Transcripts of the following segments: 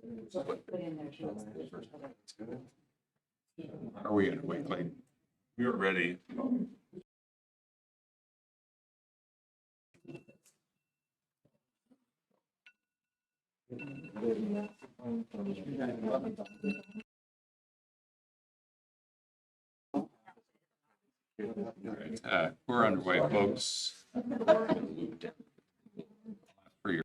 Put in there too. Are we gonna wait, Clayton? We're ready. We're underway, folks. For your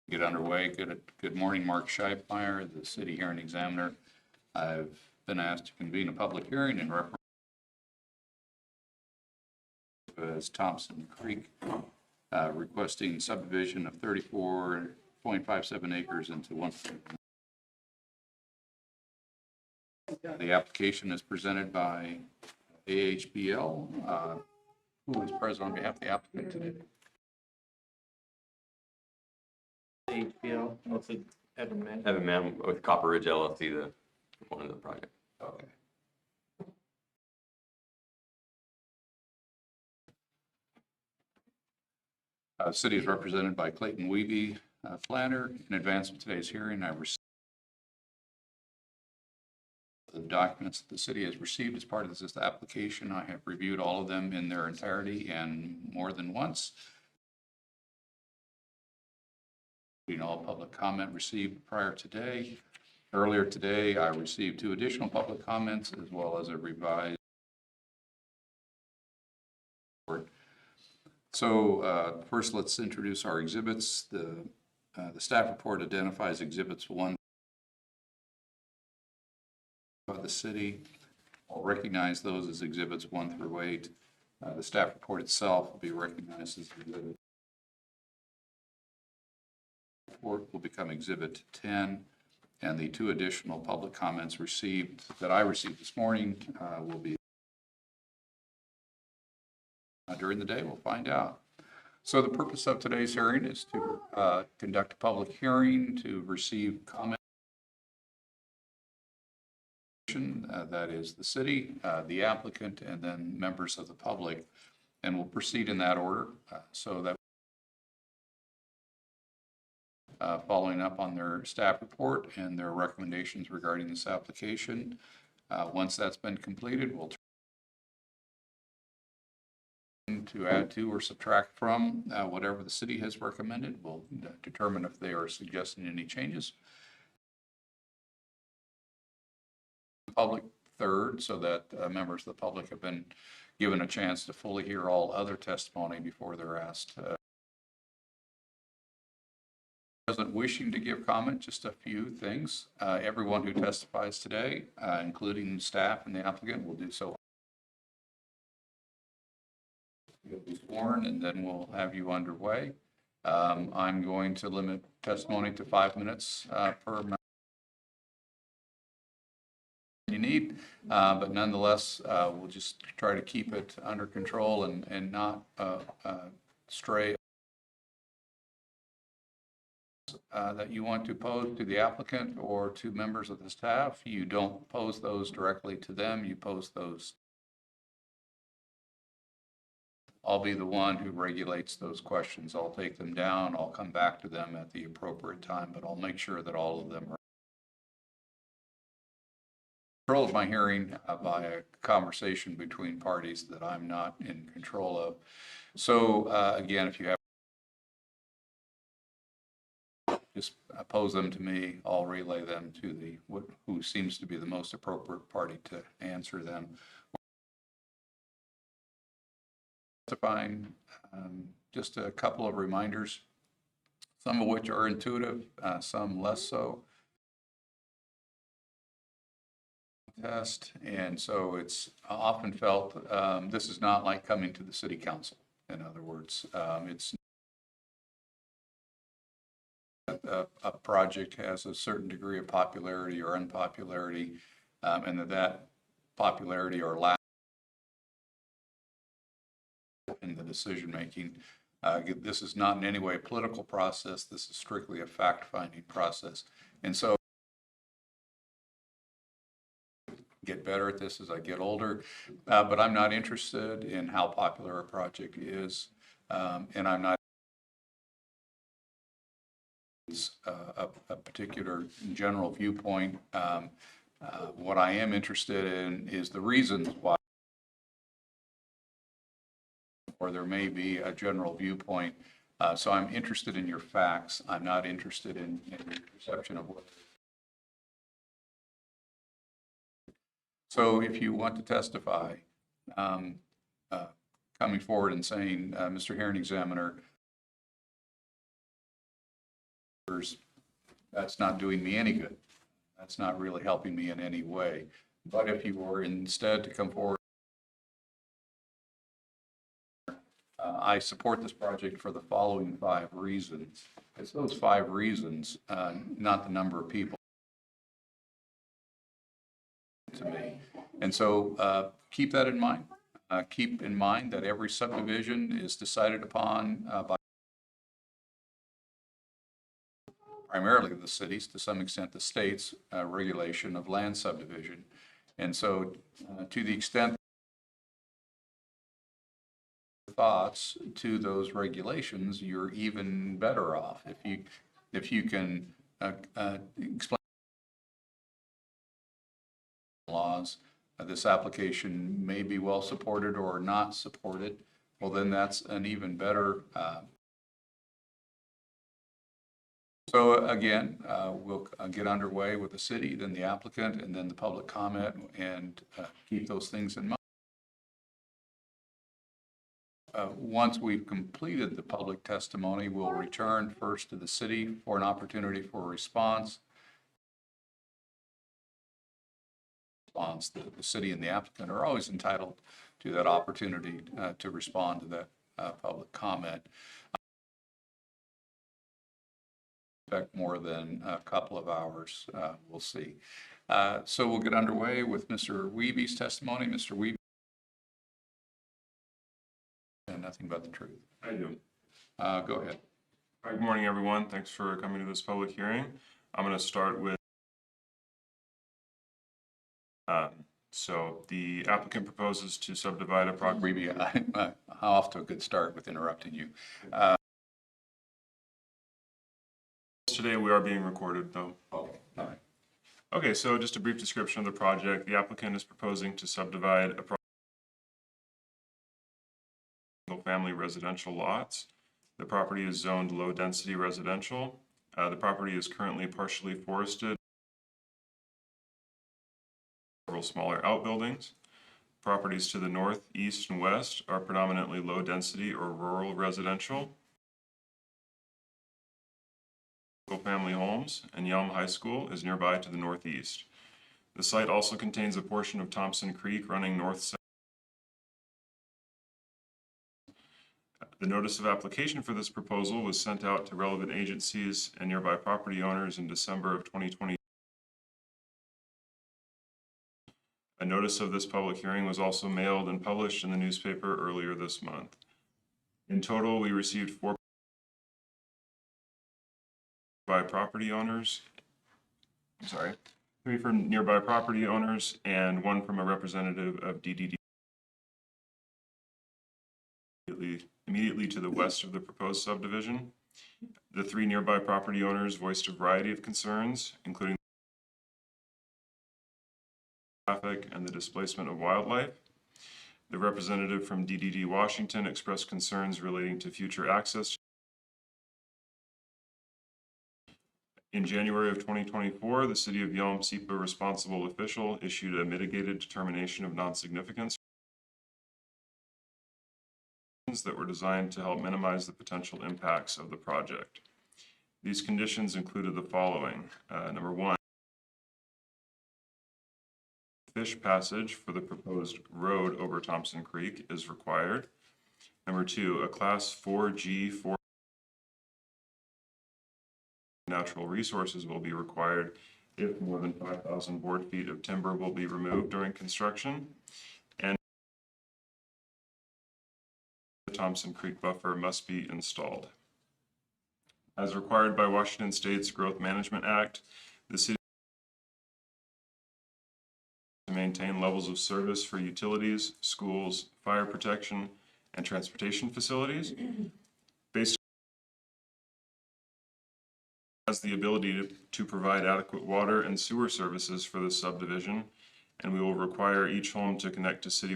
get underway. Good morning, Mark Scheibmeyer, the City Hearing Examiner. I've been asked to convene a public hearing in reference as Thompson Creek, requesting subdivision of 34.57 acres into one. The application is presented by AHBL, who is present on behalf of the applicant today. HBL, also Evan Mann. Evan Mann with Copper Ridge LLC, the one of the project. Okay. The city is represented by Clayton Weeby, planner. In advance of today's hearing, I received the documents that the city has received as part of this application. I have reviewed all of them in their entirety and more than once. All public comment received prior today. Earlier today, I received 2 additional public comments as well as a revised. So first, let's introduce our exhibits. The staff report identifies exhibits 1 by the city. I'll recognize those as exhibits 1 through 8. The staff report itself will be recognized as exhibit. Report will become exhibit 10, and the 2 additional public comments received that I received this morning will be during the day. We'll find out. So the purpose of today's hearing is to conduct a public hearing to receive comment. That is the city, the applicant, and then members of the public, and we'll proceed in that order so that following up on their staff report and their recommendations regarding this application. Once that's been completed, we'll turn to add to or subtract from whatever the city has recommended. We'll determine if they are suggesting any changes. Public third, so that members of the public have been given a chance to fully hear all other testimony before they're asked. President wishing to give comment, just a few things. Everyone who testifies today, including staff and the applicant, will do so. You'll be sworn, and then we'll have you underway. I'm going to limit testimony to 5 minutes per member. You need, but nonetheless, we'll just try to keep it under control and not stray. That you want to pose to the applicant or to members of the staff, you don't pose those directly to them, you pose those. I'll be the one who regulates those questions. I'll take them down, I'll come back to them at the appropriate time, but I'll make sure that all of them are. Control of my hearing by a conversation between parties that I'm not in control of. So again, if you have just pose them to me, I'll relay them to the who seems to be the most appropriate party to answer them. Just a couple of reminders, some of which are intuitive, some less so. Test, and so it's often felt this is not like coming to the city council. In other words, it's a project has a certain degree of popularity or unpopularity, and that popularity or lack in the decision making. This is not in any way a political process. This is strictly a fact-finding process, and so get better at this as I get older, but I'm not interested in how popular a project is, and I'm not is a particular general viewpoint. What I am interested in is the reasons why, or there may be a general viewpoint. So I'm interested in your facts. I'm not interested in your perception of what. So if you want to testify, coming forward and saying, Mr. Hearing Examiner, that's not doing me any good. That's not really helping me in any way. But if you were instead to come forward, I support this project for the following 5 reasons. It's those 5 reasons, not the number of people to me. And so keep that in mind. Keep in mind that every subdivision is decided upon by primarily the cities, to some extent the state's regulation of land subdivision. And so to the extent thoughts to those regulations, you're even better off if you can explain laws. This application may be well supported or not supported. Well, then that's an even better. So again, we'll get underway with the city, then the applicant, and then the public comment, and keep those things in mind. Once we've completed the public testimony, we'll return first to the city for an opportunity for a response. The city and the applicant are always entitled to that opportunity to respond to that public comment. Expect more than a couple of hours, we'll see. So we'll get underway with Mr. Wiebe's testimony. Mr. Wiebe. And nothing but the truth. I do. Go ahead. All right, good morning, everyone. Thanks for coming to this public hearing. I'm going to start with, so the applicant proposes to subdivide a property. Wiebe, I'm off to a good start with interrupting you. Today we are being recorded, though. Oh, all right. Okay, so just a brief description of the project. The applicant is proposing to subdivide a single-family residential lots. The property is zoned low-density residential. The property is currently partially forested. Several smaller outbuildings. Properties to the north, east, and west are predominantly low-density or rural residential. Single-family homes, and Yelm High School is nearby to the northeast. The site also contains a portion of Thompson Creek running north-south. The notice of application for this proposal was sent out to relevant agencies and nearby property owners in December of 2020. A notice of this public hearing was also mailed and published in the newspaper earlier this month. In total, we received 4 by property owners. 3 from nearby property owners and 1 from a representative of DDD. Immediately to the west of the proposed subdivision. The 3 nearby property owners voiced a variety of concerns, including traffic and the displacement of wildlife. The representative from DDD Washington expressed concerns relating to future access. In January of 2024, the City of Yelm SEPA responsible official issued a mitigated determination of non-significance that were designed to help minimize the potential impacts of the project. These conditions included the following. Number 1, fish passage for the proposed road over Thompson Creek is required. Number 2, a Class 4G4 natural resources will be required if more than 5,000 board feet of timber will be removed during construction. And the Thompson Creek buffer must be installed. As required by Washington State's Growth Management Act, the city to maintain levels of service for utilities, schools, fire protection, and transportation facilities. Based has the ability to provide adequate water and sewer services for the subdivision, and we will require each home to connect to city.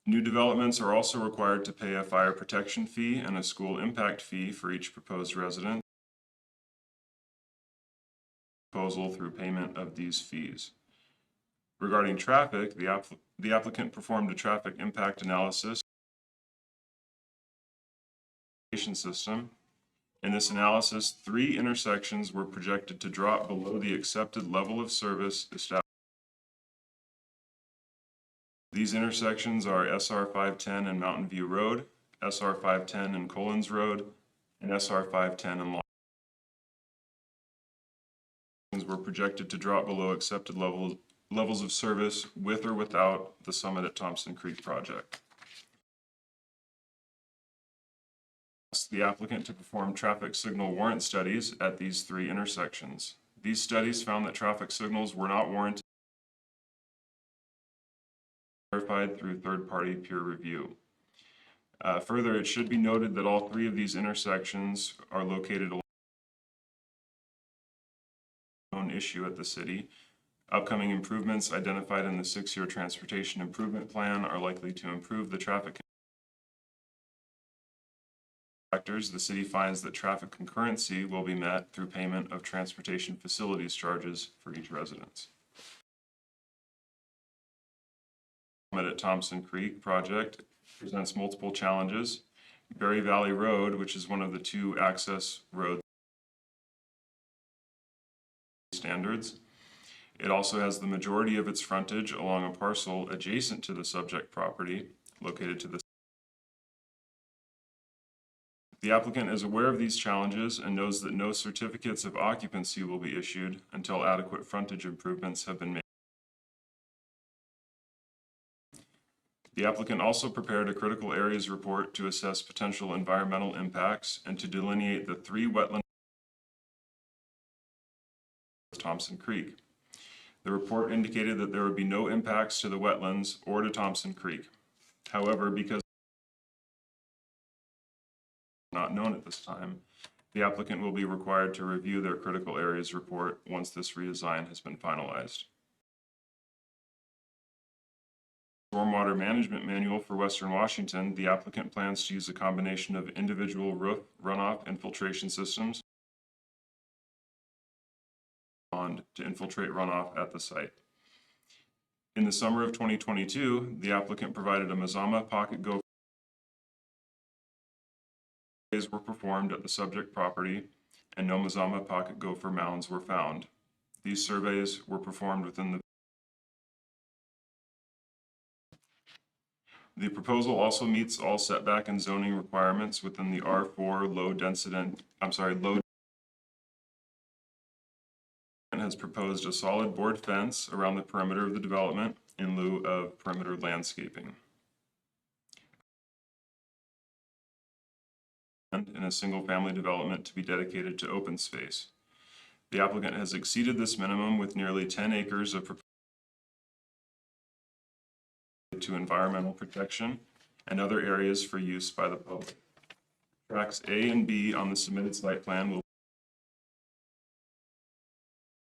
New developments are also required to pay a fire protection fee and a school impact fee for each proposed resident. Proposal through payment of these fees. Regarding traffic, the applicant performed a traffic impact analysis system. In this analysis, 3 intersections were projected to drop below the accepted level of service established. These intersections are SR 510 and Mountain View Road, SR 510 and Collins Road, and SR 510 and Long. Were projected to drop below accepted levels of service with or without the Summit at Thompson Creek project. Asked the applicant to perform traffic signal warrant studies at these 3 intersections. These studies found that traffic signals were not warranted, verified through third-party peer review. Further, it should be noted that all 3 of these intersections are located along an issue at the city. Upcoming improvements identified in the 6-year transportation improvement plan are likely to improve the traffic factors. The city finds that traffic concurrency will be met through payment of transportation facilities charges for each residence. At Thompson Creek project presents multiple challenges. Berry Valley Road, which is one of the 2 access roads standards. It also has the majority of its frontage along a parcel adjacent to the subject property located to the. The applicant is aware of these challenges and knows that no certificates of occupancy will be issued until adequate frontage improvements have been made. The applicant also prepared a critical areas report to assess potential environmental impacts and to delineate the 3 wetlands of Thompson Creek. The report indicated that there would be no impacts to the wetlands or to Thompson Creek. However, because not known at this time, the applicant will be required to review their critical areas report once this redesign has been finalized. Stormwater Management Manual for Western Washington, the applicant plans to use a combination of individual roof runoff infiltration systems to infiltrate runoff at the site. In the summer of 2022, the applicant provided a Mazama pocket gopher. Surveys were performed at the subject property and no Mazama pocket gopher mounds were found. These surveys were performed within the proposal also meets all setback and zoning requirements within the R4 low and has proposed a solid board fence around the perimeter of the development in lieu of perimeter landscaping. And in a single family development to be dedicated to open space. The applicant has exceeded this minimum with nearly 10 acres of to environmental protection and other areas for use by the public. Tracks A and B on the submitted site plan will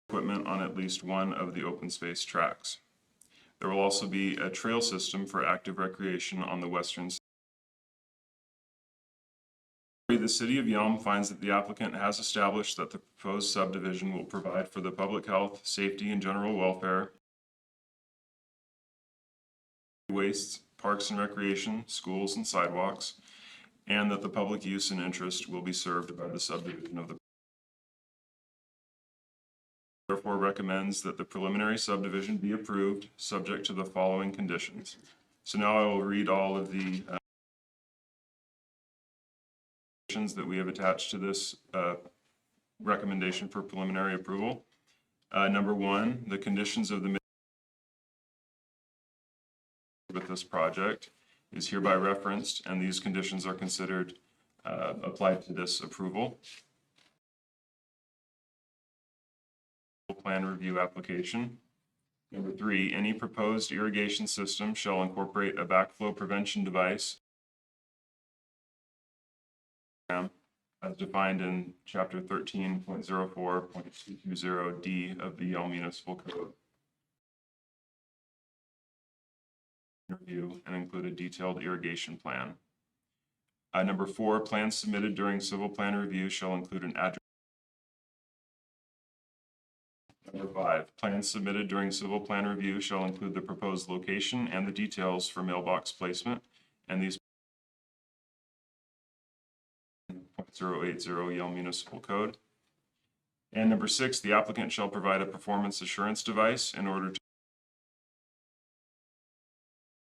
equipment on at least one of the open space tracks. There will also be a trail system for active recreation on the western side. The City of Yelm finds that the applicant has established that the proposed subdivision will provide for the public health, safety, and general welfare, wastes, parks and recreation, schools, and sidewalks, and that the public use and interest will be served by the subdivision of the. Therefore recommends that the preliminary subdivision be approved, subject to the following conditions. So now I will read all of the conditions that we have attached to this recommendation for preliminary approval. Number 1, the conditions of the with this project is hereby referenced, and these conditions are considered applied to this approval. Plan review application. Number 3, any proposed irrigation system shall incorporate a backflow prevention device as defined in chapter 13.04.220D of the Yale Municipal Code. Review and include a detailed irrigation plan. Number 4, plans submitted during civil plan review shall include an address. Number 5, plans submitted during civil plan review shall include the proposed location and the details for mailbox placement, and these 080 Yale Municipal Code. And number 6, the applicant shall provide a performance assurance device in order to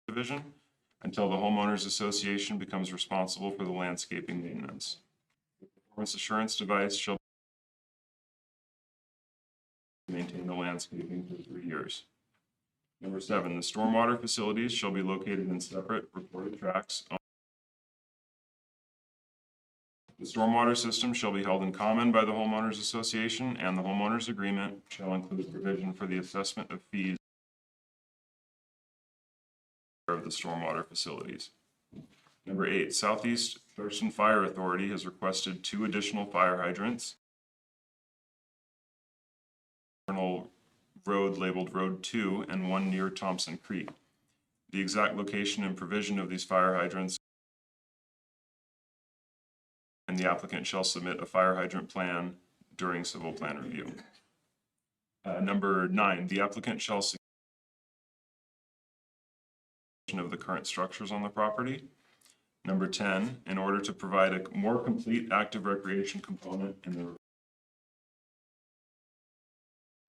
division until the homeowners association becomes responsible for the landscaping maintenance. The performance assurance device shall maintain the landscaping for 3 years. Number 7, the stormwater facilities shall be located in separate reported tracts. The stormwater system shall be held in common by the homeowners association, and the homeowners agreement shall include provision for the assessment of fees of the stormwater facilities. Number 8, Southeast Thurston Fire Authority has requested 2 additional fire hydrants. Road labeled Road 2 and 1 near Thompson Creek. The exact location and provision of these fire hydrants and the applicant shall submit a fire hydrant plan during civil plan review. Number 9, the applicant shall submit of the current structures on the property. Number 10, in order to provide a more complete active recreation component in the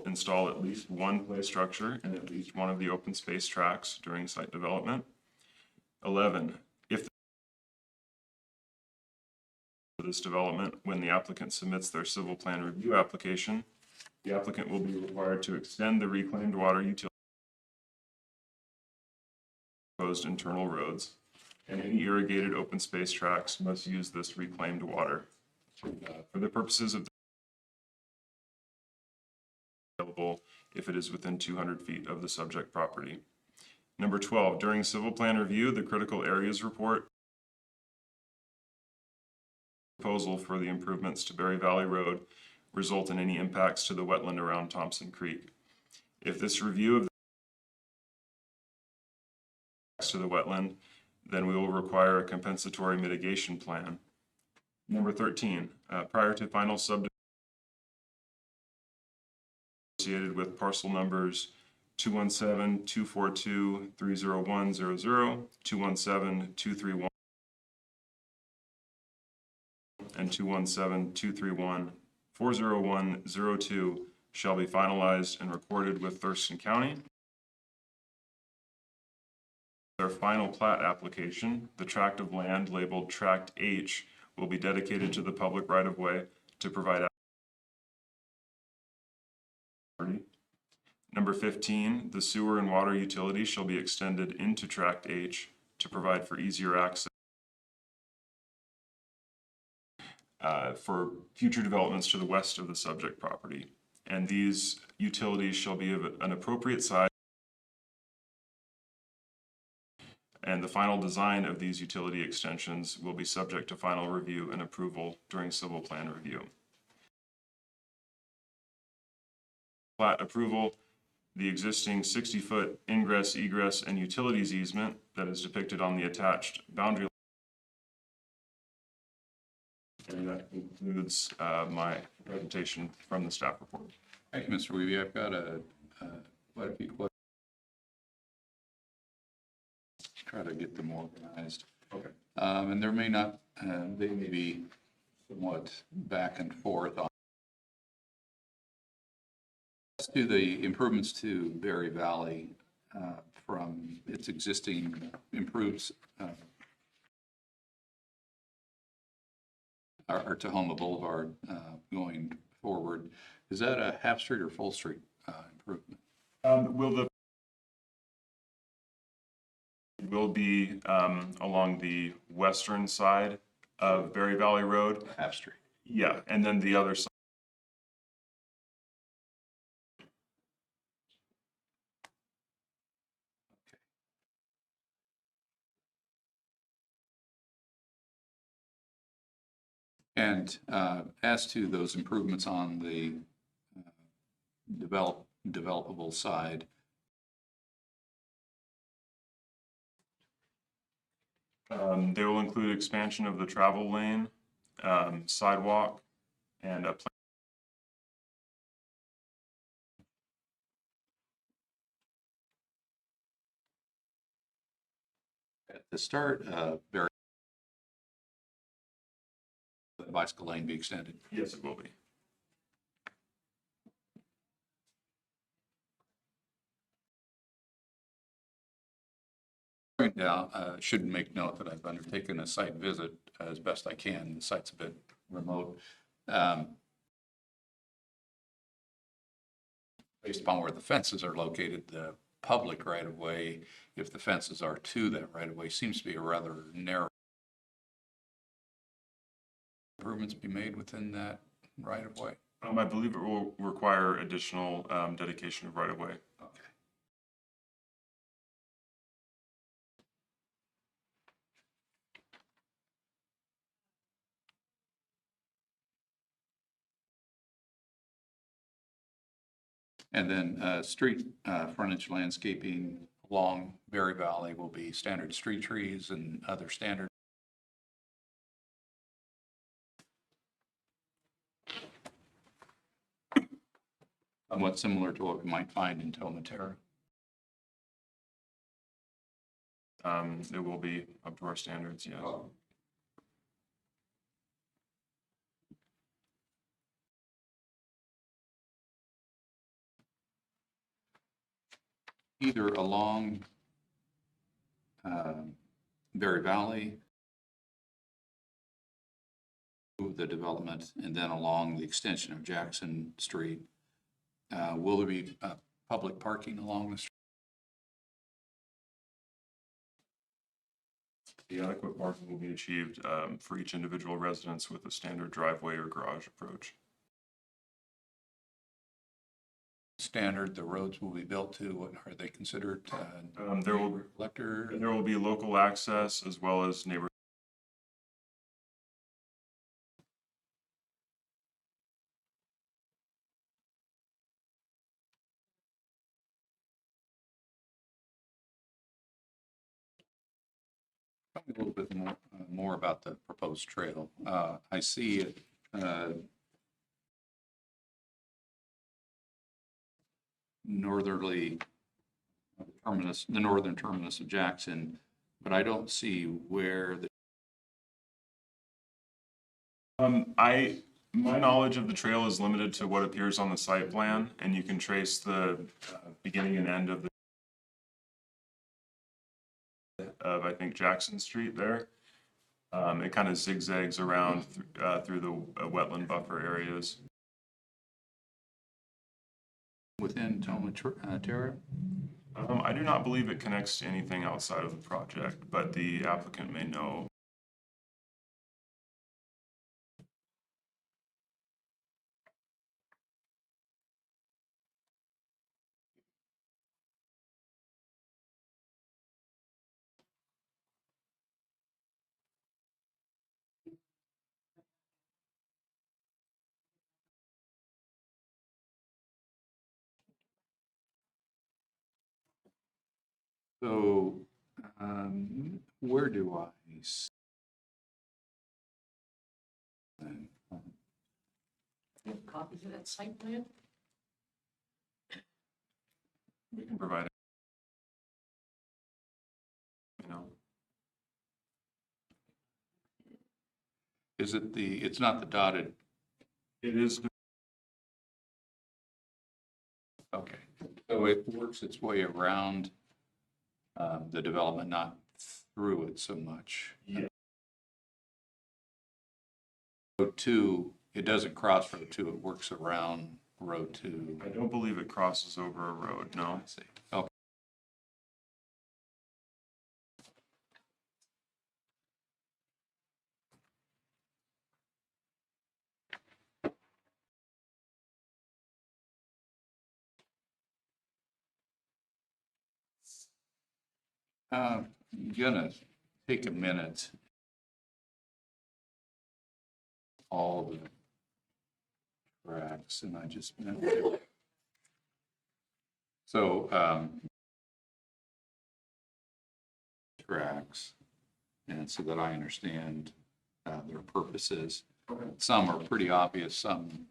install at least 1 play structure in at least 1 of the open space tracts during site development. 11, if this development, when the applicant submits their civil plan review application, the applicant will be required to extend the reclaimed water utility proposed internal roads, and any irrigated open space tracts must use this reclaimed water. For the purposes of available if it is within 200 feet of the subject property. Number 12, during civil plan review, the critical areas report proposal for the improvements to Berry Valley Road result in any impacts to the wetland around Thompson Creek. If this review of to the wetland, then we will require a compensatory mitigation plan. Number 13, prior to final subdivision associated with parcel numbers 217-242-30100, 217-231, and 217-231-40102 shall be finalized and recorded with Thurston County. Their final plat application, the tract of land labeled Tract H, will be dedicated to the public right-of-way to provide. Number 15, the sewer and water utilities shall be extended into Tract H to provide for easier access for future developments to the west of the subject property. And these utilities shall be of an appropriate size, and the final design of these utility extensions will be subject to final review and approval during civil plan review. Plat approval, the existing 60-foot ingress, egress, and utilities easement that is depicted on the attached boundary. And that concludes my presentation from the staff report. Thank you, Mr. Weeby. I've got quite a few questions. Try to get them organized. Okay. And there may not, they may be somewhat back and forth on. As to the improvements to Berry Valley from its existing improves or Tahoma Boulevard going forward, is that a half street or full street improvement? Will be along the western side of Berry Valley Road. Half street. Yeah, and then the other side. And as to those improvements on the developable side, They will include expansion of the travel lane, sidewalk, and a at the start, very the bicycle lane be extended. yes, it will be. Right now, should make note that I've undertaken a site visit as best I can. The site's a bit remote. Based upon where the fences are located, the public right-of-way, if the fences are to that right-of-way, seems to be a rather narrow. Improvements be made within that right-of-way? I believe it will require additional dedication of right-of-way. Okay. And then street frontage landscaping along Berry Valley will be standard street trees and other standard. Somewhat similar to what we might find in Tomatera. It will be up to our standards, yes. Either along Berry Valley, the development, and then along the extension of Jackson Street. Will there be public parking along the street? The adequate parking will be achieved for each individual residence with a standard driveway or garage approach. Standard, the roads will be built to, what are they considered? There will Collector? There will be local access as well as neighbor. Tell me a little bit more about the proposed trail. I see it northerly terminus, the northern terminus of Jackson, but I don't see where the My knowledge of the trail is limited to what appears on the site plan, and you can trace the beginning and end of I think Jackson Street there. It kind of zigzags around through the wetland buffer areas. within Tomatera? I do not believe it connects to anything outside of the project, but the applicant may know. So, where do I? Copies of that site plan? We can provide it. You know, Is it it's not the dotted, it is. okay. So it works its way around the development, not through it so much. Yeah. Road 2, it doesn't cross Road 2, it works around Road 2. I don't believe it crosses over a road, no. I see. Okay. I'm gonna take a minute. all the tracks, and I just meant to. So, tracks, and so that I understand their purposes. Some are pretty obvious, some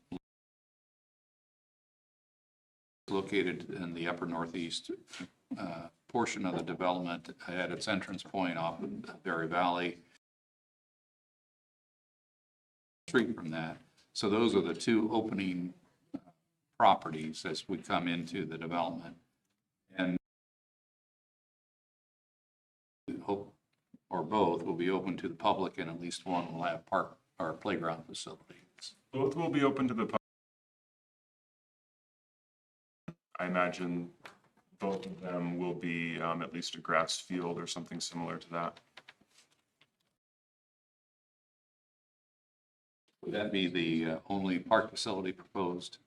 located in the upper northeast portion of the development at its entrance point off of Berry Valley. Street from that. So those are the two opening properties as we come into the development. And hope, or both, will be open to the public, and at least one will have park or playground facilities. Both will be open to the public. I imagine both of them will be at least a grass field or something similar to that. Would that be the only park facility proposed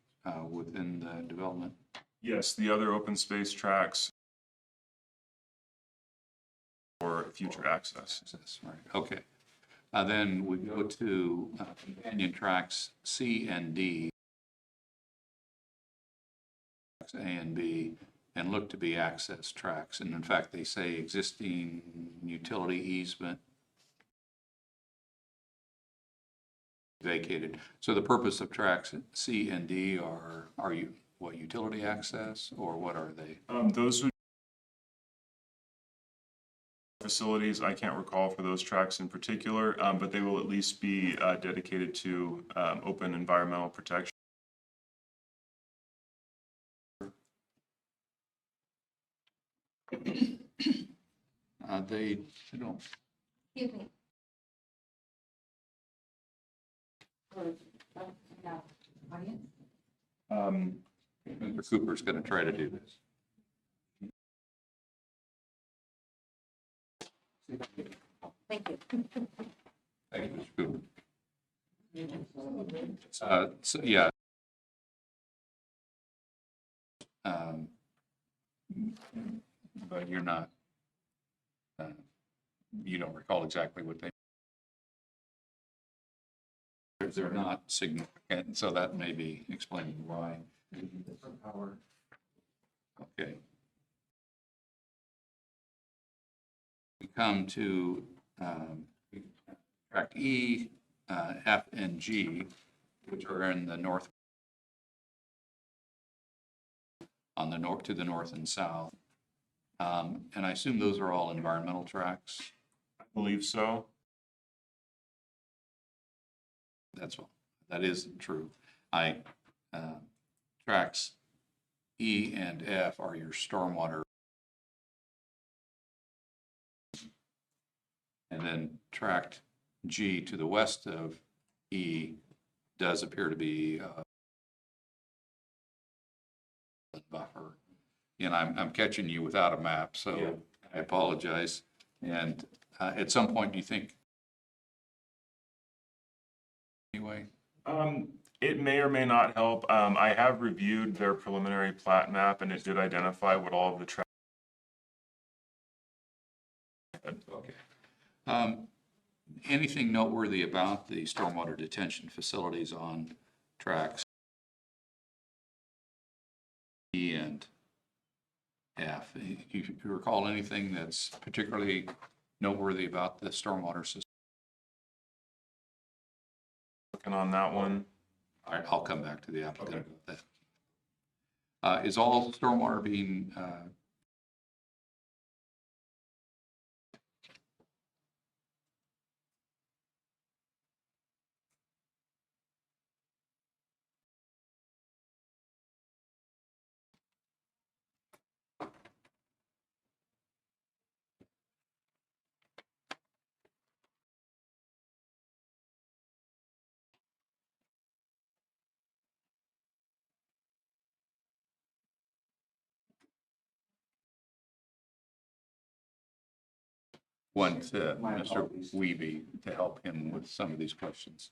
within the development? Yes, the other open space tracks for future access. Access, right, okay. Then we go to companion tracks C and D, A and B, and look to be access tracks. And in fact, they say existing utility easement vacated. So the purpose of tracks C and D are you, what, utility access, or what are they? Those would facilities, I can't recall for those tracks in particular, but they will at least be dedicated to open environmental protection. They don't, Excuse me. Audience? Mr. Cooper's going to try to do this. Thank you. Thank you, Mr. Cooper. So, yeah. But you're not, you don't recall exactly what they, they're not significant, so that may be explaining why. Okay. We come to tract E, F, and G, which are in the north, on the north, to the north and south. And I assume those are all environmental tracks. I believe so. That's all. That is true. Tracks E and F are your stormwater. And then tract G to the west of E does appear to be a buffer. And I'm catching you without a map, so Yeah. I apologize. And at some point, do you think? Anyway, It may or may not help. I have reviewed their preliminary plat map and it did identify what all of the tracks. okay. Anything noteworthy about the stormwater detention facilities on tracks E and F? You recall anything that's particularly noteworthy about the stormwater system? Looking on that one. All right, I'll come back to the applicant about that. Is all stormwater being one to Mr. Weeby to help him with some of these questions?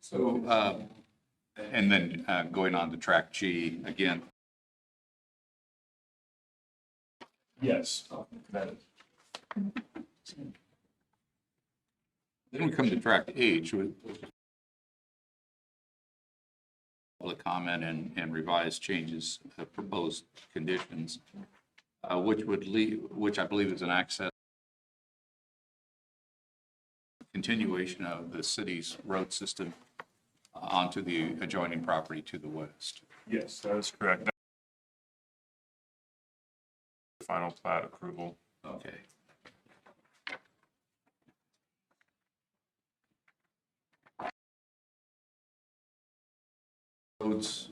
So, and then going on to track G again. Yes, that is. Then we come to tract H with public comment and revised changes, proposed conditions, which I believe is an access continuation of the city's road system onto the adjoining property to the west. Yes, that is correct. Final plat approval. Okay. Roads,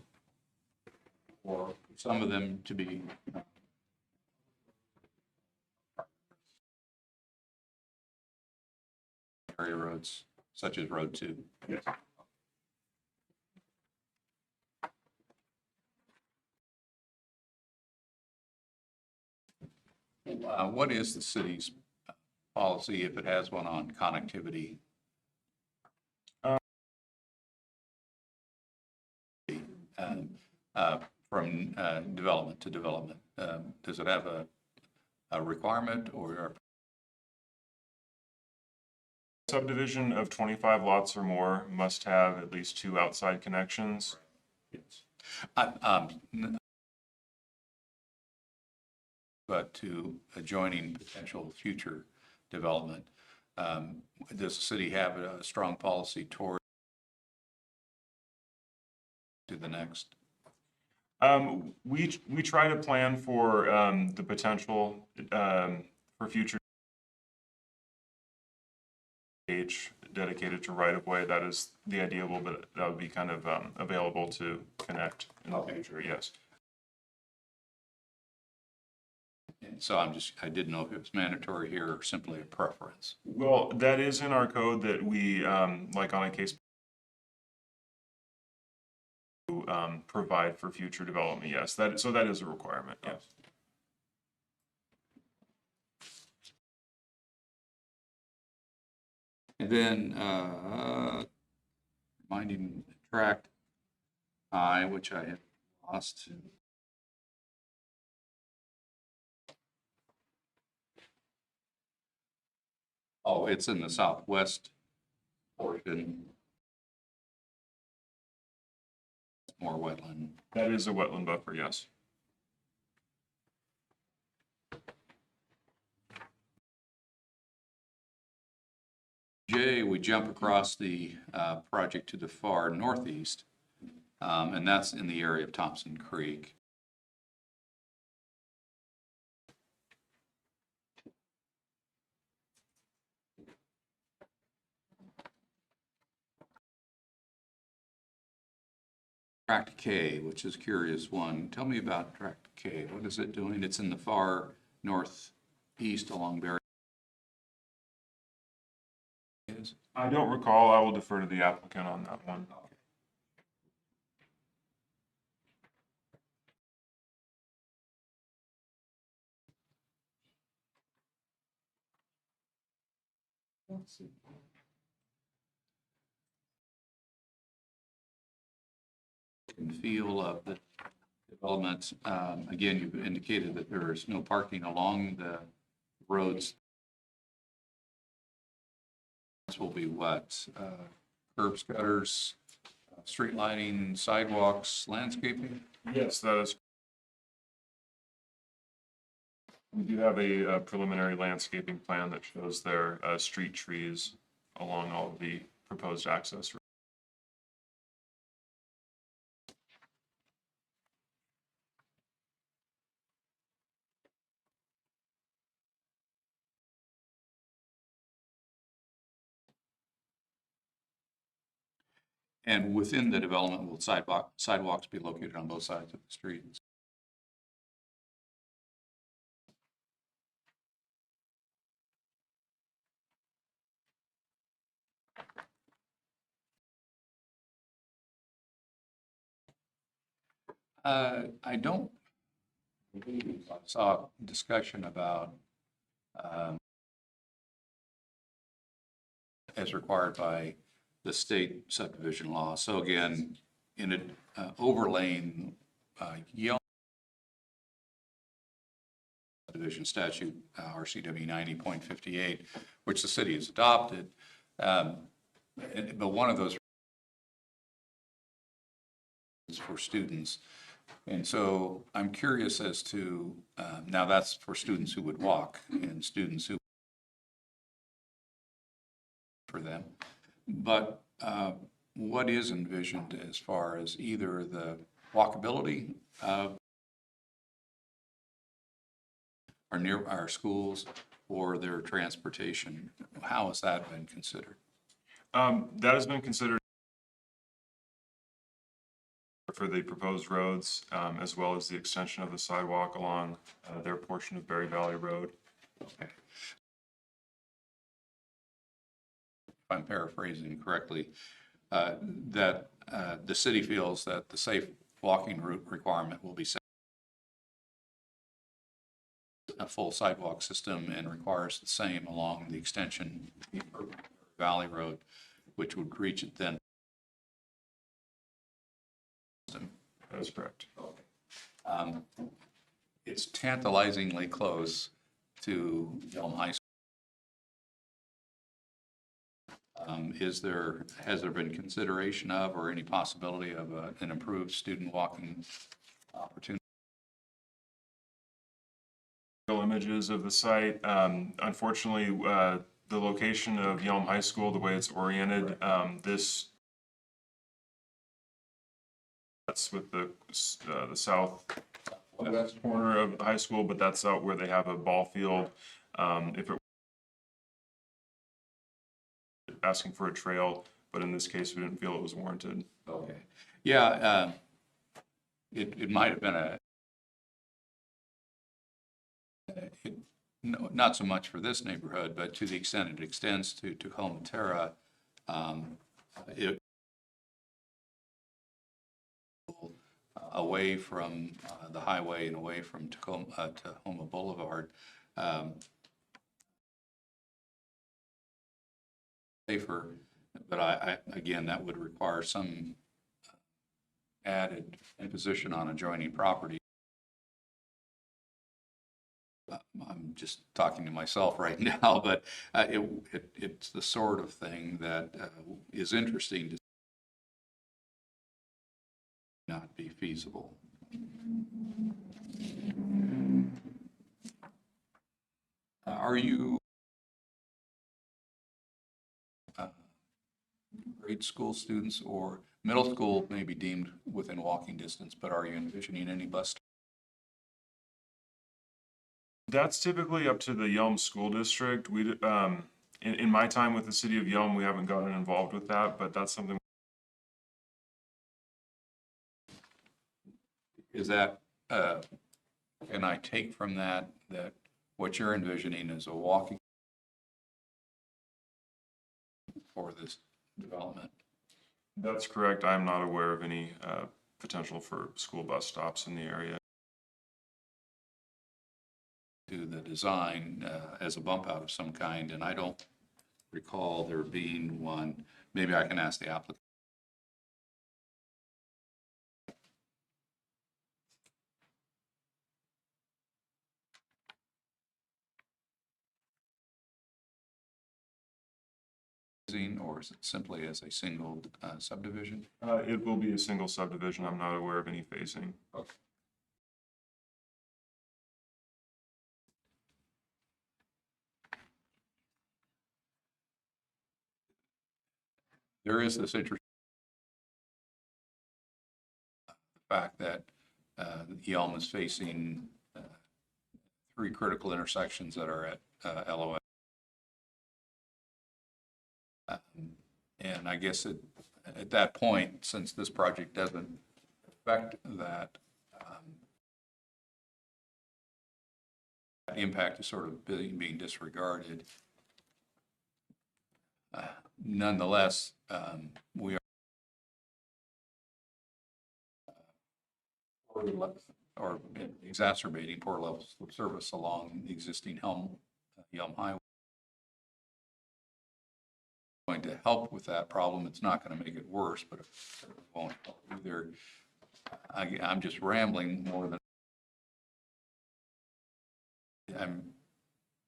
or some of them to be area roads, such as Road 2. Yes. What is the city's policy, if it has one, on connectivity? From development to development? Does it have a requirement or? Subdivision of 25 lots or more must have at least 2 outside connections. But to adjoining potential future development, does the city have a strong policy toward to the next? We try to plan for the potential for future H dedicated to right of way. That is the idea, but that would be kind of available to connect in the future. Yes. And so I didn't know if it was mandatory here or simply a preference. Well, that is in our code that we like on a case provide for future development. Yes, that is a requirement. Yes. And then reminding tract I, which I have lost. Oh, it's in the southwest portion. More wetland. That is a wetland buffer. Yes. J, we jump across the project to the far northeast, and that's in the area of Thompson Creek. Tract K, which is a curious one. Tell me about Tract K. What is it doing? It's in the far northeast along Berry. I don't recall. I will defer to the applicant on that one. Let's see. And feel of the development. Again, you've indicated that there is no parking along the roads. This will be what? Curbs, gutters, street lighting, sidewalks, landscaping? Yes, that is. We do have a preliminary landscaping plan that shows their street trees along all of the proposed access roads. And within the development, will sidewalks be located on both sides of the streets? I don't believe I saw discussion about as required by the state subdivision law. So again, in an overlaying Yelm Division statute, RCW 90.58, which the city has adopted. But one of those is for students. And so I'm curious as to, now that's for students who would walk and students who for them. But what is envisioned as far as either the walkability of our near our schools or their transportation? How has that been considered? That has been considered for the proposed roads, as well as the extension of the sidewalk along their portion of Berry Valley Road. Okay. If I'm paraphrasing correctly, that the city feels that the safe walking route requirement will be set a full sidewalk system and requires the same along the extension of Valley Road, which would reach it then. That is correct. It's tantalizingly close to Yelm High School. Has there been consideration of or any possibility of an improved student walking opportunity? Images of the site. Unfortunately, the location of Yelm High School, the way it's oriented, that's with the southwest corner of the high school, but that's out where they have a ball field. If it asking for a trail, but in this case, we didn't feel it was warranted. Okay. Yeah, it might have been not so much for this neighborhood, but to the extent it extends to Tacoma Terra, it away from the highway and away from Tacoma Boulevard, safer, but I again, that would require some added imposition on adjoining property. I'm just talking to myself right now, but it's the sort of thing that is interesting to not be feasible. Are you grade school students or middle school may be deemed within walking distance, but are you envisioning any bus? That's typically up to the Yelm School District. In my time with the city of Yelm, we haven't gotten involved with that, but that's something. Is that, can I take from that what you're envisioning is a walking for this development? That's correct. I'm not aware of any potential for school bus stops in the area. To the design as a bump out of some kind, and I don't recall there being one. Maybe I can ask the applicant. Or is it simply as a single subdivision? It will be a single subdivision. I'm not aware of any phasing. Okay. There is this interesting fact that Yelm is facing 3 critical intersections that are at LOS. And I guess at that point, since this project doesn't affect that, impact is sort of being disregarded. Nonetheless, we are or exacerbating poor levels of service along the existing Yelm Highway. Going to help with that problem. It's not going to make it worse, but it won't help either. I'm just rambling more than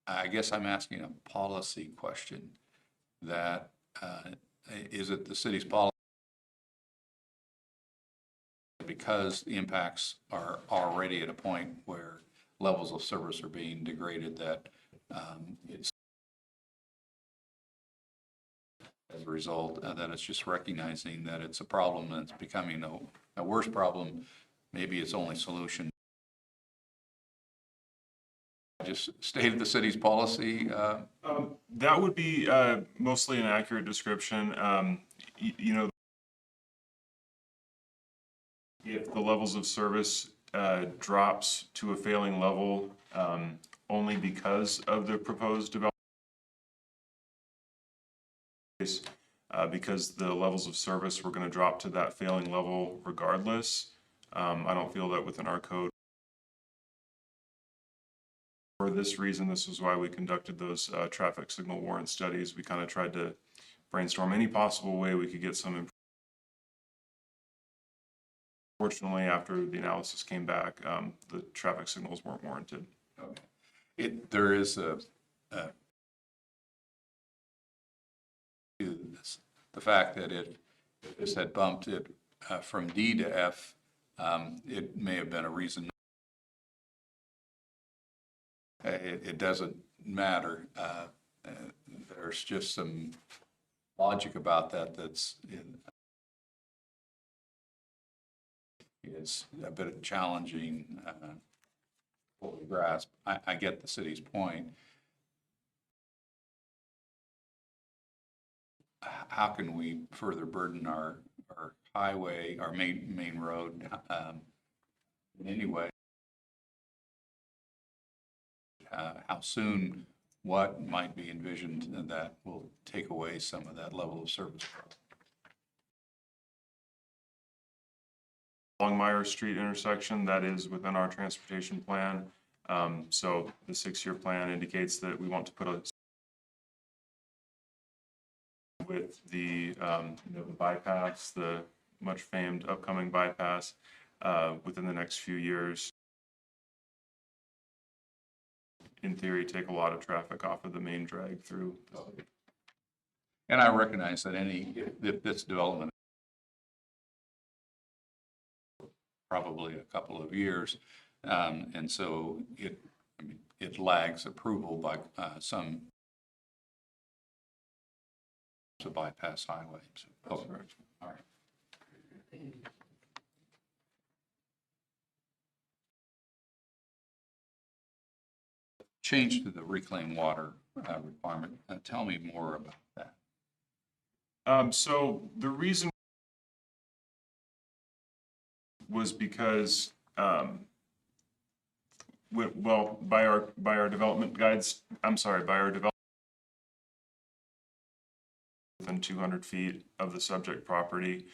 I guess I'm asking a policy question that, is it the city's policy because the impacts are already at a point where levels of service are being degraded that it's as a result, that it's just recognizing that it's a problem and it's becoming a worse problem. Maybe its only solution. Just stated the city's policy. That would be mostly an accurate description. You know, if the levels of service drops to a failing level only because of the proposed development, because the levels of service were going to drop to that failing level regardless, I don't feel that within our code. For this reason, this is why we conducted those traffic signal warrant studies. We kind of tried to brainstorm any possible way we could get some improvement. Fortunately, after the analysis came back, the traffic signals weren't warranted. Okay. There is the fact that if this had bumped it from D to F, it may have been a reason. It doesn't matter. There's just some logic about that that's is a bit challenging what we grasp. I get the city's point. How can we further burden our highway, our main road in any way? How soon, what might be envisioned that will take away some of that level of service? Along Myers Street intersection, that is within our transportation plan. So the 6-year plan indicates that we want to put a with the bypass, the much famed upcoming bypass within the next few years. In theory, take a lot of traffic off of the main drag through. And I recognize that if this development probably a couple of years, and so it lags approval by some to bypass highway. So, all right. Change to the reclaimed water requirement. Tell me more about that. So the reason was because, well, by our development guides, by our development within 200 feet of the subject property.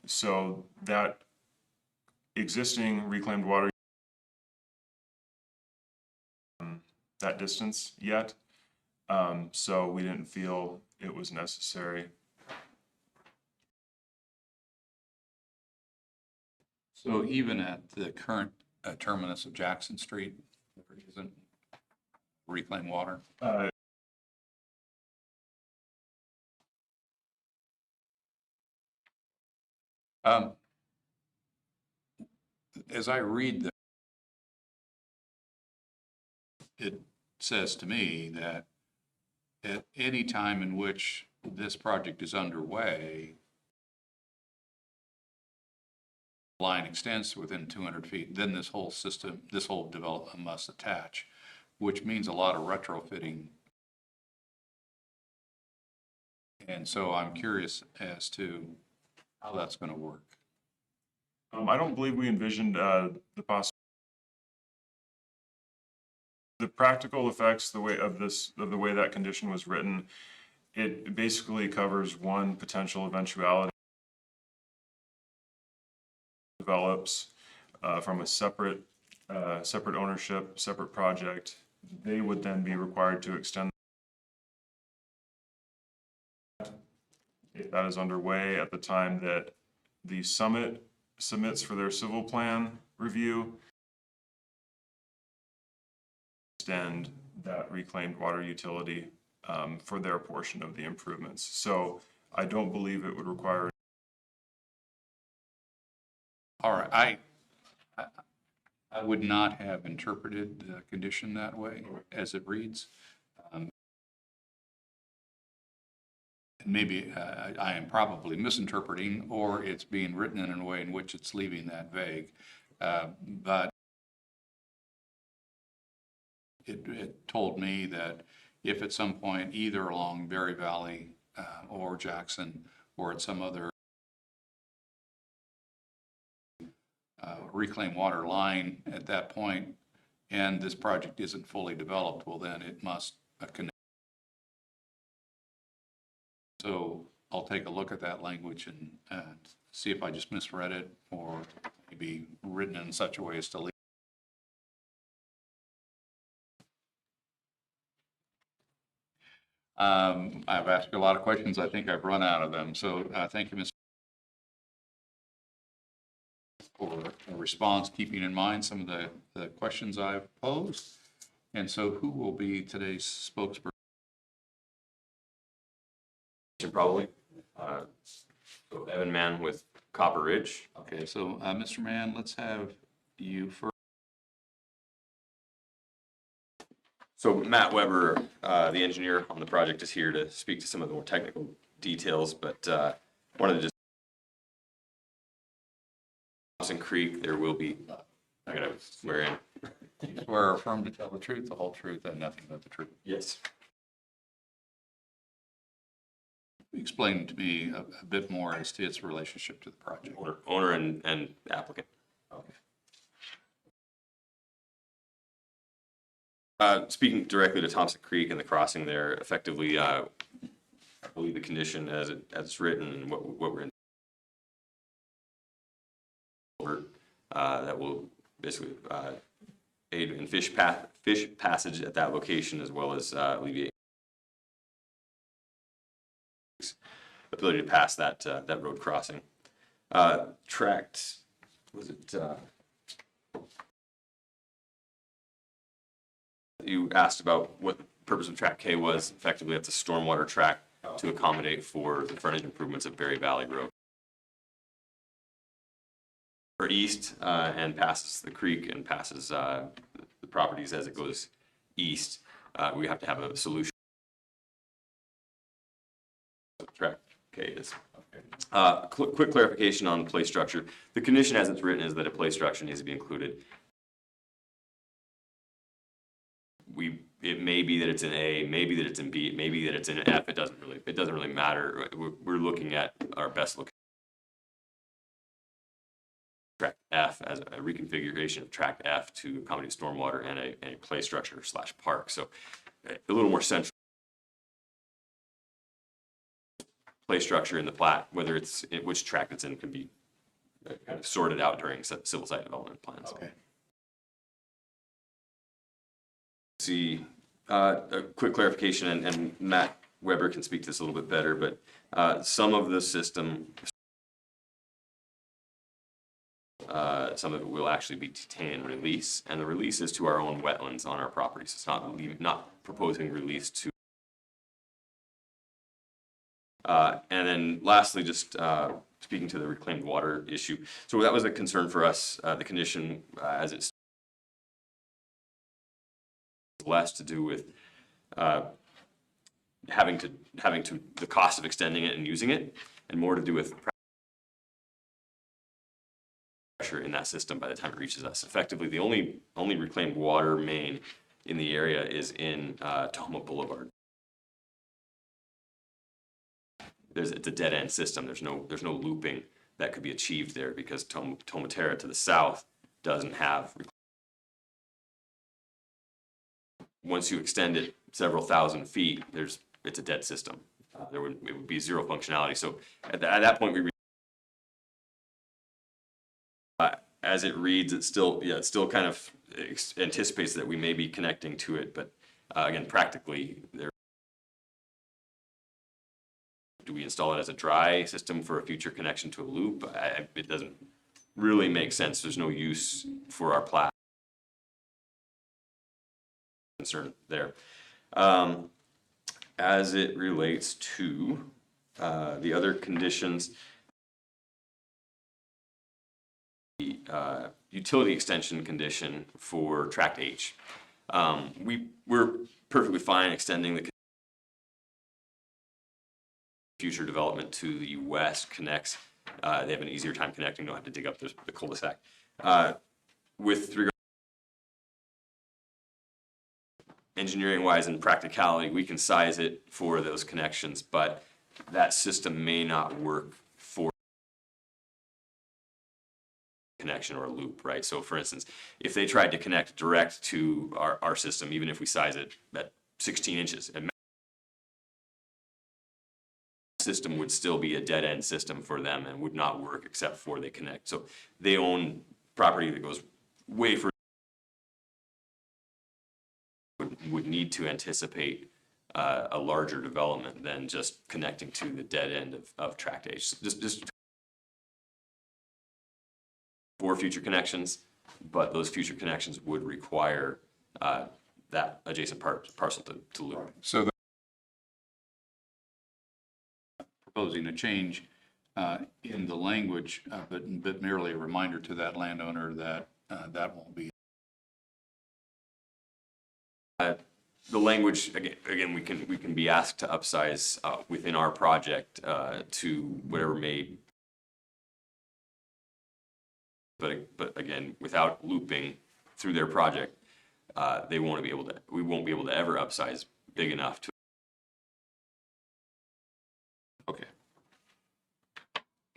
So that existing reclaimed water that distance yet. So we didn't feel it was necessary. So even at the current terminus of Jackson Street, there isn't reclaimed water? As I read it says to me that at any time in which this project is underway, the line extends to within 200 feet, then this whole system, this whole development must attach, which means a lot of retrofitting. And so I'm curious as to how that's going to work. I don't believe we envisioned the practical effects the way that condition was written. It basically covers one potential eventuality develops from a separate ownership, separate project. They would then be required to extend if that is underway at the time that the summit submits for their civil plan review. extend that reclaimed water utility for their portion of the improvements. So I don't believe it would require. All right, I would not have interpreted the condition that way as it reads. Maybe I am probably misinterpreting, or it's being written in a way in which it's leaving that vague. But it told me that if at some point, either along Berry Valley or Jackson, or at some other reclaimed water line at that point, and this project isn't fully developed, well, then it must connect. So I'll take a look at that language and see if I just misread it, or maybe written in such a way as to leave. I've asked you a lot of questions. I think I've run out of them. So thank you, Mr. for a response, keeping in mind some of the questions I've posed. And so who will be today's spokesperson? Probably. So Evan Mann with Copper Ridge. Okay, so Mr. Mann, let's have you first. So Matt Weber, the engineer on the project, is here to speak to some of the more technical details, but wanted to just Thompson Creek, there will be, I gotta swear in. You swear or affirm to tell the truth, the whole truth, and nothing but the truth. Yes. Explain to me a bit more as to its relationship to the project. Owner and applicant. Speaking directly to Thompson Creek and the crossing there, effectively, I believe the condition as it's written and what we're in. That will basically aid in fish passage at that location, as well as alleviate ability to pass that road crossing. Tract, was it? You asked about what the purpose of Tract K was. Effectively, it's a stormwater tract to accommodate for the frontage improvements of Berry Valley Road. Or east and passes the creek and passes the properties as it goes east. We have to have a solution. Tract K is. Quick clarification on play structure. The condition as it's written is that a play structure needs to be included. It may be that it's in A, maybe that it's in B, maybe that it's in F. It doesn't really matter. We're looking at our best look. Tract F as a reconfiguration of Tract F to accommodate stormwater and a play structure / park. So a little more central play structure in the plat, whether it's which tract it's in, can be kind of sorted out during civil site development plans. Okay. See, a quick clarification, and Matt Weber can speak to this a little bit better, but some of the system, some of it will actually be detained and release, and the release is to our own wetlands on our properties. It's not proposing release to. And then lastly, just speaking to the reclaimed water issue. So that was a concern for us, the condition as it's less to do with having to the cost of extending it and using it, and more to do with pressure in that system by the time it reaches us. Effectively, the only reclaimed water main in the area is in Tahoma Boulevard. It's a dead end system. There's no looping that could be achieved there because Tomatera to the south doesn't have. Once you extend it several thousand feet, it's a dead system. It would be zero functionality. So at that point, as it reads, it still kind of anticipates that we may be connecting to it, but again, practically, do we install it as a dry system for a future connection to a loop? It doesn't really make sense. There's no use for our plat. concern there. As it relates to the other conditions, the utility extension condition for Tract H. We're perfectly fine extending the future development to the west connects. They have an easier time connecting, don't have to dig up the cul-de-sac. With regard engineering wise and practicality, we can size it for those connections, but that system may not work for connection or a loop, right? So for instance, if they tried to connect direct to our system, even if we size it at 16 inches, system would still be a dead-end system for them and would not work except for they connect. So they own property that goes way further, would need to anticipate a larger development than just connecting to the dead end of Tract H. Just for future connections, but those future connections would require that adjacent parcel to loop. So proposing a change in the language, but merely a reminder to that landowner that that won't be. The language, again, we can be asked to upsize within our project to whatever may, but again, without looping through their project, we won't be able to ever upsize big enough to.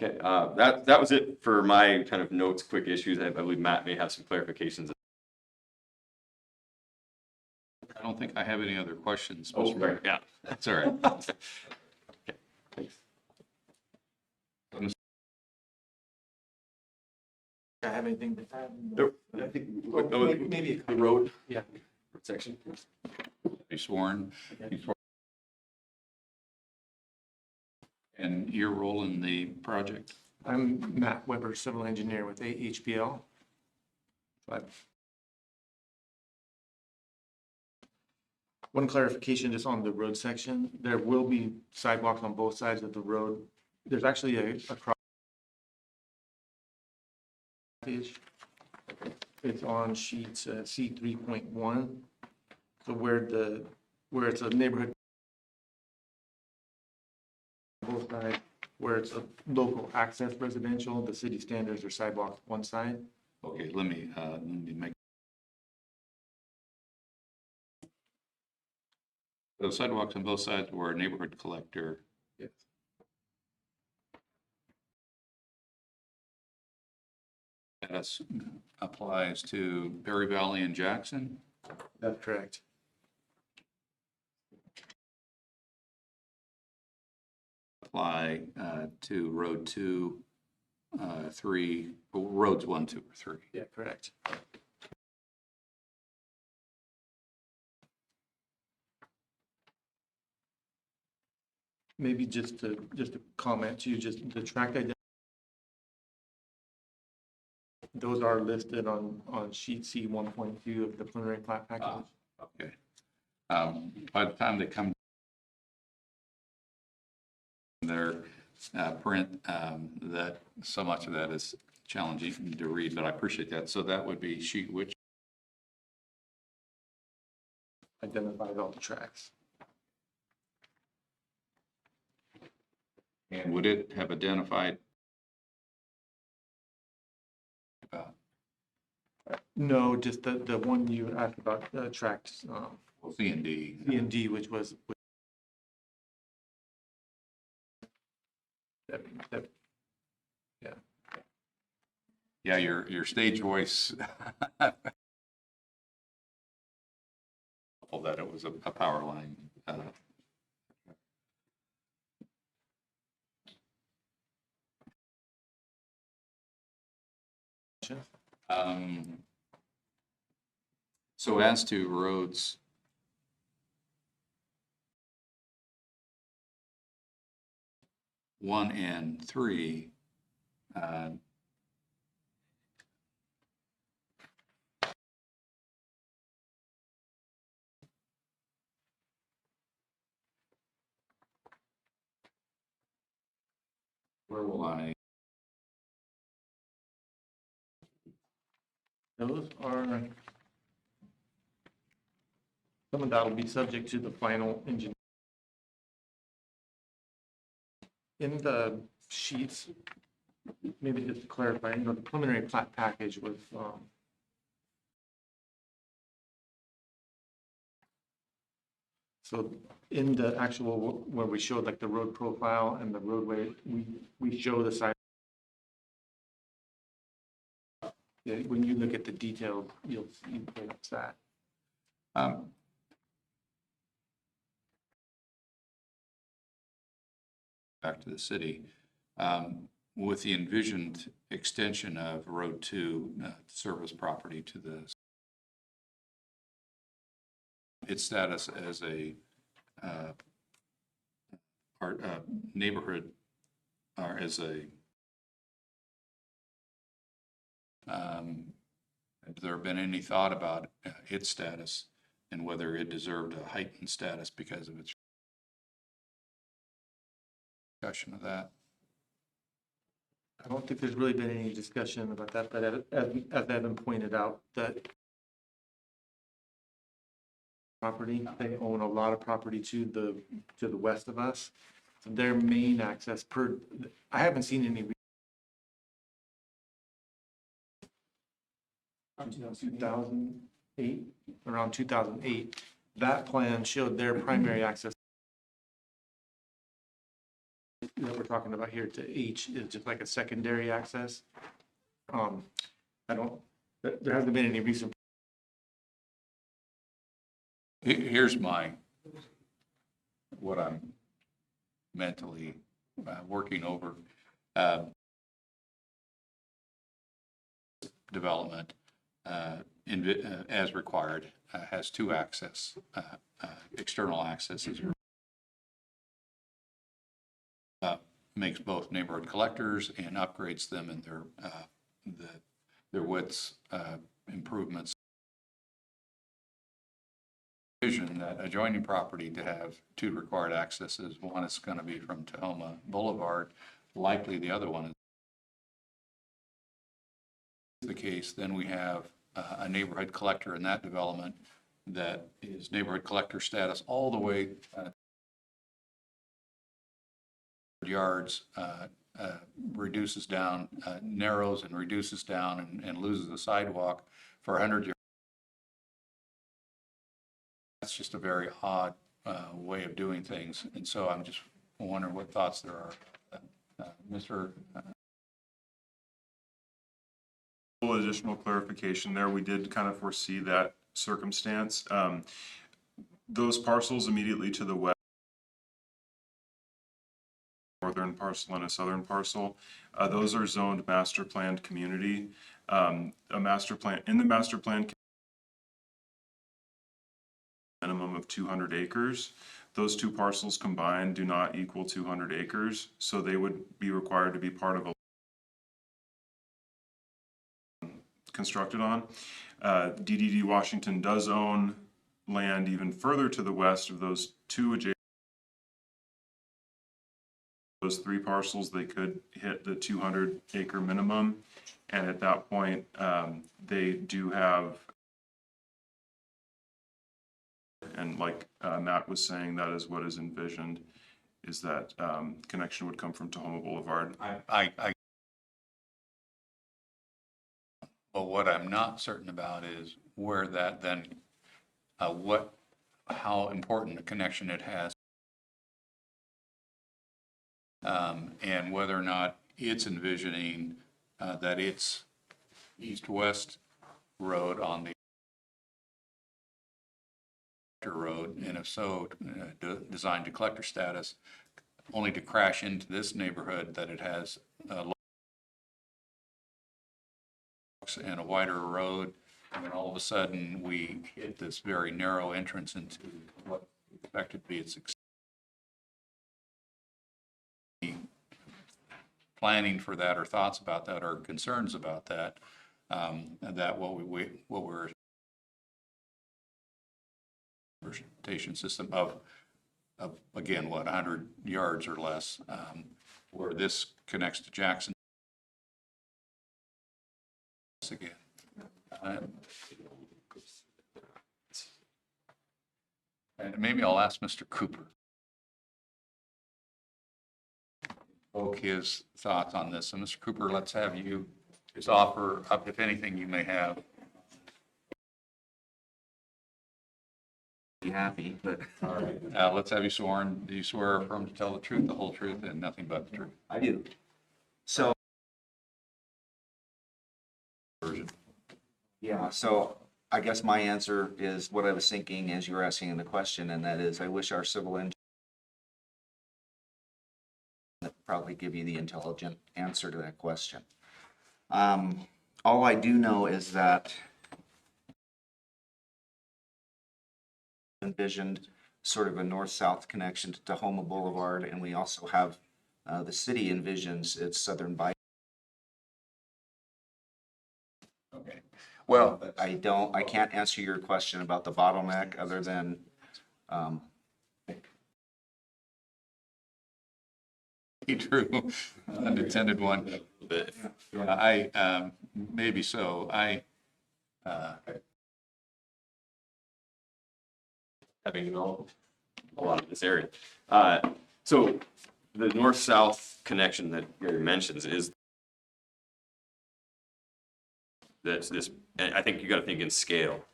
Okay, that was it for my kind of notes, quick issues. I believe Matt may have some clarifications. I don't think I have any other questions. Oh, sorry, yeah. That's all right. Okay, thanks. I have anything to add? I think Maybe the road Yeah. section. Be sworn. And your role in the project? I'm Matt Weber, civil engineer with AHPL. One clarification just on the road section. There will be sidewalks on both sides of the road. There's actually a cross. It's on sheets C 3.1. So where it's a neighborhood both sides, where it's a local access residential, the city standards are sidewalks one side. Okay, let me make. The sidewalks on both sides were a neighborhood collector. Yes. That applies to Perry Valley and Jackson. That's correct. Apply to road 2, 3, roads 1, 2, or 3. Yeah, correct. Maybe just to comment to you, just the tract identity. Those are listed on sheet C 1.2 of the preliminary plat package. Okay. By the time they come their print, that so much of that is challenging to read, but I appreciate that. So that would be sheet which? Identifies all the tracks. And would it have identified? No, just the one you asked about, tract C and D. C and D, which was. Yeah. Yeah, your stage voice. That it was a power line. So as to roads, one and 3, approval on A. Those are, some of that will be subject to the final engineer. In the sheets, maybe just to clarify, the preliminary plat package was, so in the actual, where we showed like the road profile and the roadway, we show the side. Yeah, when you look at the detail, you'll see what's that. Back to the city, with the envisioned extension of Road 2, service property to the its status as a neighborhood, or as a has there been any thought about its status and whether it deserved a heightened status because of its discussion of that? I don't think there's really been any discussion about that, but as Evan pointed out, that property, they own a lot of property to the west of us. So their main access I haven't seen any 2008, around 2008, that plan showed their primary access that we're talking about here to H is just like a secondary access. There hasn't been any recent. Here's what I'm mentally working over. Development, as required, has two access, external accesses. Makes both neighborhood collectors and upgrades them in their widths, improvements. Vision that adjoining property to have two required accesses. One is going to be from Tahoma Boulevard. Likely the other one is the case. Then we have a neighborhood collector in that development that is neighborhood collector status all the way yards, reduces down, narrows and reduces down and loses the sidewalk for 100 yards. That's just a very odd way of doing things. And so I'm just wondering what thoughts there are. Mr. Additional clarification there. We did kind of foresee that circumstance. Those parcels immediately to the west, northern parcel and a southern parcel, those are zoned master planned community. In the master plan minimum of 200 acres. Those two parcels combined do not equal 200 acres, so they would be required to be part of a constructed on. DDD Washington does own land even further to the west of those two adjacent. Those three parcels, they could hit the 200 acre minimum, and at that point, they do have. And like Matt was saying, that is what is envisioned, is that connection would come from Tahoma Boulevard. But what I'm not certain about is where that then, how important a connection it has. And whether or not it's envisioning that it's east-west road on the road, and if so, designed to collector status, only to crash into this neighborhood that it has and a wider road, and then all of a sudden we hit this very narrow entrance into what expected to be its planning for that, or thoughts about that, or concerns about that, and that what we're vegetation system of again, 100 yards or less, where this connects to Jackson. Again. And maybe I'll ask Mr. Cooper. His thoughts on this. So Mr. Cooper, let's have you just offer up, if anything you may have. Be happy, but All right. Let's have you sworn. Do you swear or affirm to tell the truth, the whole truth, and nothing but the truth? I do. So, Version. yeah, so I guess my answer is what I was thinking as you were asking the question, and that is I wish our civil engineer would probably give you the intelligent answer to that question. All I do know is that envisioned sort of a north-south connection to Tahoma Boulevard, and we also have, the city envisions its southern bypass. Okay. Well, But I can't answer your question about the bottleneck other than, true, unintended one. But I, maybe so. having known a lot of this area. So the north-south connection that Gary mentions is this, and I think you gotta think in scale.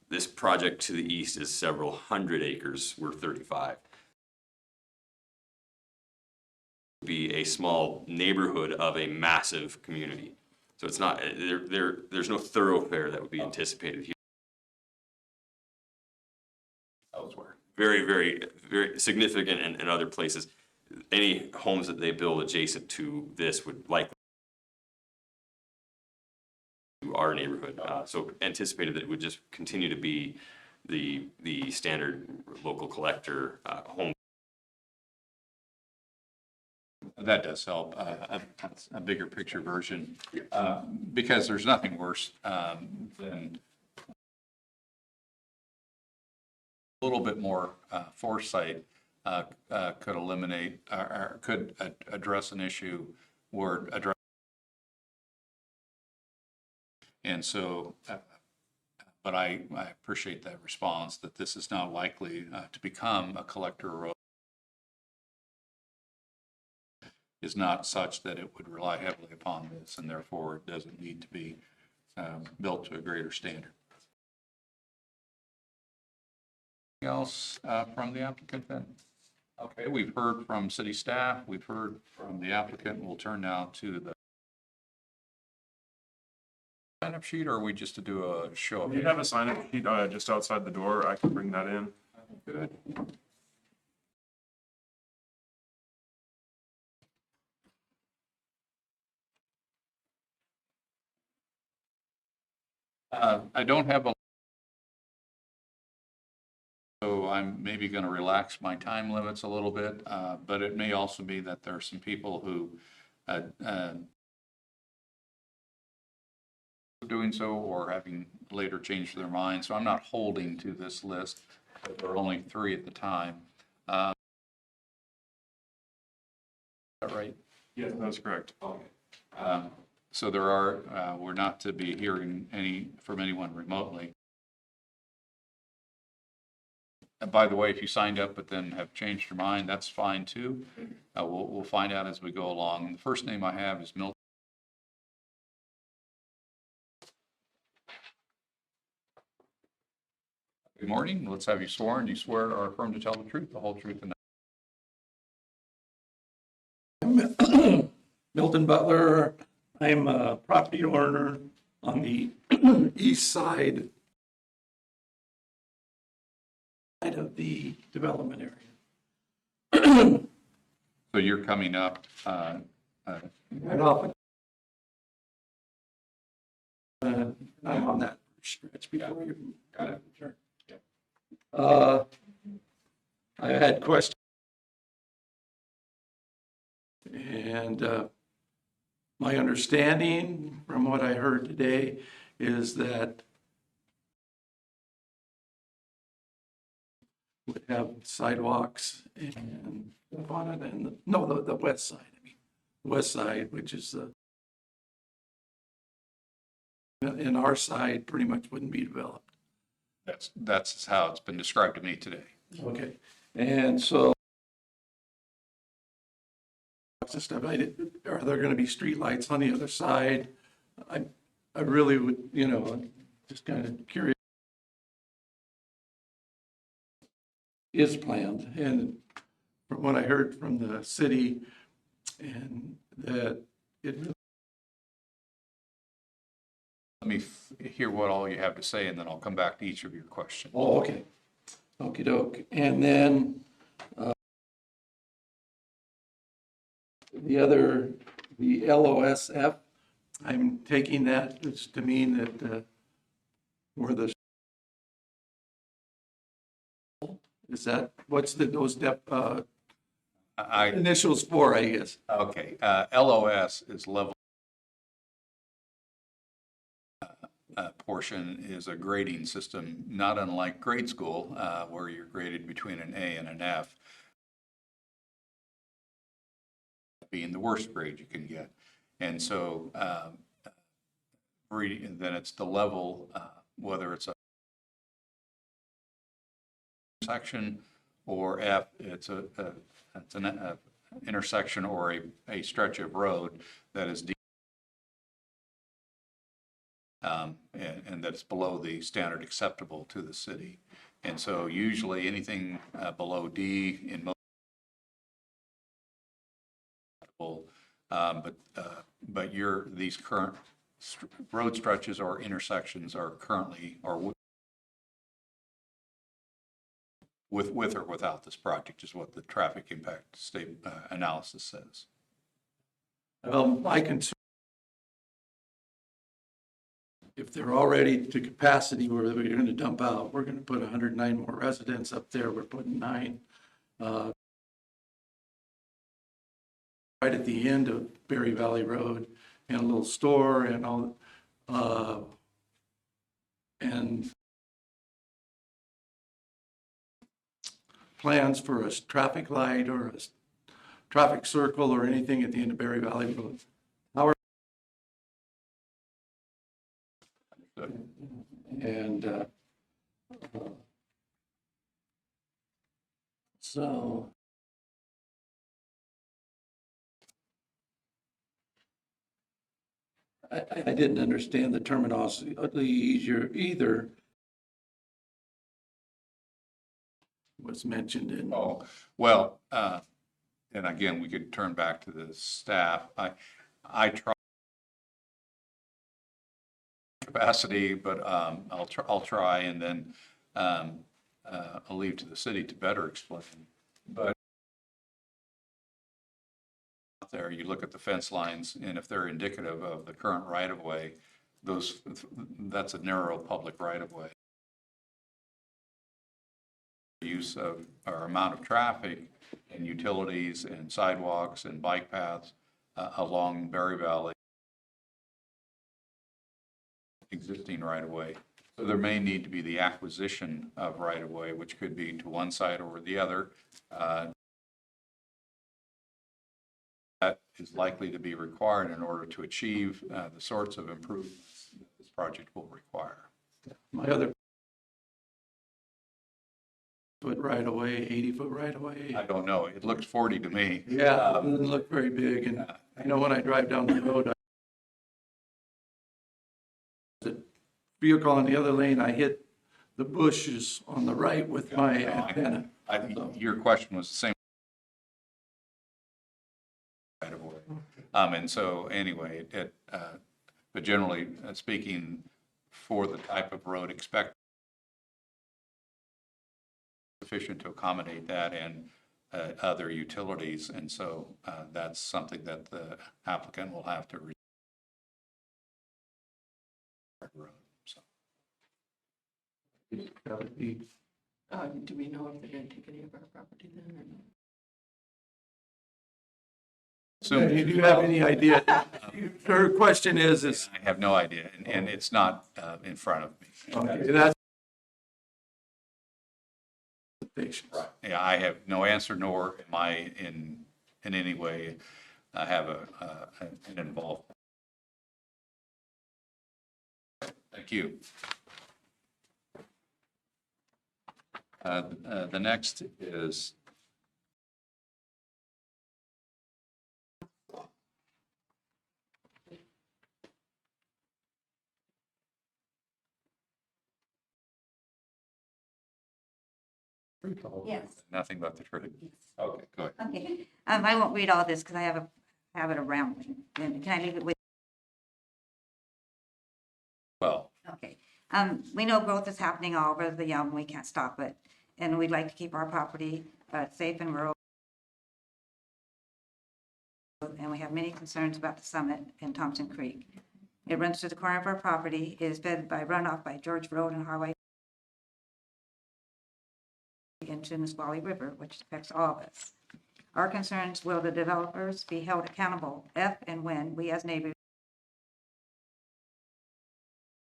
This project to the east is several hundred acres, we're 35. Be a small neighborhood of a massive community. So it's not, there's no thoroughfare that would be anticipated here. Elsewhere. Very, very, very significant in other places. Any homes that they build adjacent to this would likely to our neighborhood. So anticipated that it would just continue to be the standard local collector home. That does help, a bigger picture version, because there's nothing worse than a little bit more foresight could eliminate, or could address an issue or address. And so, but I appreciate that response, that this is now likely to become a collector road. Is not such that it would rely heavily upon this, and therefore it doesn't need to be built to a greater standard. Anything else from the applicant then? Okay, we've heard from city staff, we've heard from the applicant. We'll turn now to the sign-up sheet, or are we just to do a show of You have a sign-up sheet just outside the door. I can bring that in. Good. I don't have a, so I'm maybe going to relax my time limits a little bit, but it may also be that there are some people who doing so or having later changed their mind. So I'm not holding to this list. There are only 3 at the time. Is that right? Yes, that's correct. So there are, we're not to be hearing from anyone remotely. And by the way, if you signed up but then have changed your mind, that's fine too. We'll find out as we go along. The first name I have is Milton. Good morning. Let's have you sworn. Do you swear or affirm to tell the truth, the whole truth, and Milton Butler. I'm a property owner on the east side of the development area. so you're coming up, Right off. I'm on that stretch before you. Got it. Sure. I had questions. And my understanding from what I heard today is that would have sidewalks and stuff on it, and, no, the west side, I mean. west side, which is and our side pretty much wouldn't be developed. That's how it's been described to me today. Okay, and so stuff, are there gonna be streetlights on the other side? I really would, I'm just kind of curious. Is planned, and from what I heard from the city, and that it really Let me hear what all you have to say, and then I'll come back to each of your questions. Oh, okay. Okey doke. And then, the LOSF, I'm taking that as to mean that, where the, is that, what's those initials for, I guess? Okay, LOS is level portion is a grading system, not unlike grade school, where you're graded between an A and an F, being the worst grade you can get. And so, then it's the level, whether it's a section or F, it's an intersection or a stretch of road that is deep, and that's below the standard acceptable to the city. And so usually anything below D in most, but these current road stretches or intersections are currently, or with or without this project is what the traffic impact analysis says. My concern, if they're already to capacity where we're gonna dump out, we're gonna put 109 more residents up there, we're putting 9. Right at the end of Berry Valley Road, and a little store and all, and plans for a traffic light or a traffic circle or anything at the end of Berry Valley Road. And so I didn't understand the terminology either was mentioned in. Oh, well, and again, we could turn back to the staff. I try capacity, but I'll try, and then I'll leave to the city to better explain. But out there, you look at the fence lines, and if they're indicative of the current right-of-way, that's a narrow public right-of-way. Use of or amount of traffic and utilities and sidewalks and bike paths along Berry Valley existing right-of-way. So there may need to be the acquisition of right-of-way, which could be to one side or the other. That is likely to be required in order to achieve the sorts of improvements that this project will require. My other foot right away, 80-foot right away. I don't know. It looks 40 to me. Yeah, it doesn't look very big, and I know when I drive down the road, the vehicle on the other lane, I hit the bushes on the right with my antenna. Your question was the same. Right away. And so anyway, but generally speaking, for the type of road expected, sufficient to accommodate that and other utilities. And so that's something that the applicant will have to so. That would be- Do we know if they're gonna take any of our property then or not? So Do you have any idea? Her question is, I have no idea, and it's not in front of me. okay, that's. Yeah, I have no answer, nor am I in any way have an involvement. Thank you. The next is Yes. nothing but the truth. Okay, go ahead. Okay, I won't read all this because I have it around me. And can I leave it with, Well, okay. We know growth is happening all over the young, we can't stop it. And we'd like to keep our property, safe and rural. And we have many concerns about the summit in Thompson Creek. It runs to the corner of our property, it is fed by runoff by George Road and Highway into Nisqually River, which affects all of us. Our concerns, will the developers be held accountable if and when we as neighbors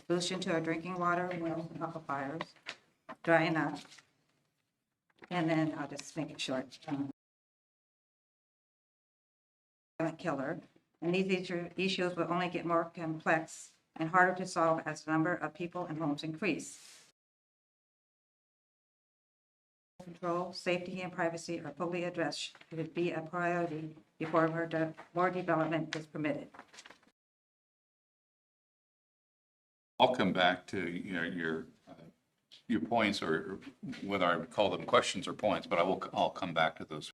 pollution to our drinking water, wells, and aquifers, drying up. And then I'll just make it short. Silent killer, and these issues will only get more complex and harder to solve as the number of people and homes increase. Control, safety, and privacy are fully addressed should be a priority before more development is permitted. I'll come back to, your points, or whether I would call them questions or points, but I'll come back to those.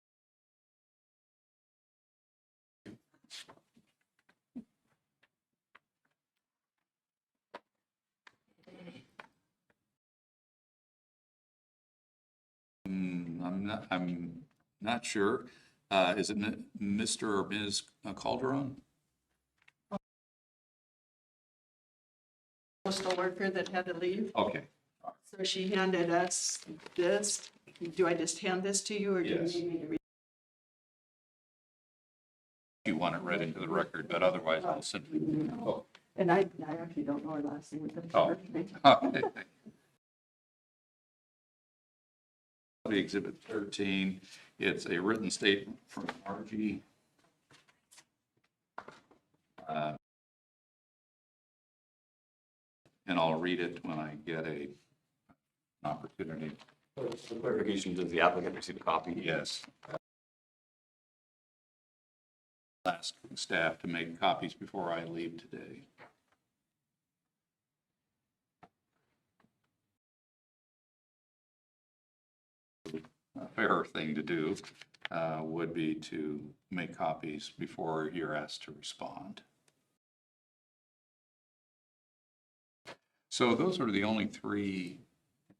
I'm not sure. Is it Mr. or Ms. Calderon? Postal worker that had to leave. Okay. So she handed us this. Do I just hand this to you or do you Yes. need me to read? You want it read into the record, but otherwise I'll simply. Oh. And I actually don't know her last name. Oh. Exhibit 13, it's a written statement from Margie. And I'll read it when I get an opportunity. For clarification, does the applicant receive a copy? Yes. Ask staff to make copies before I leave today. A fair thing to do would be to make copies before you're asked to respond. So those are the only three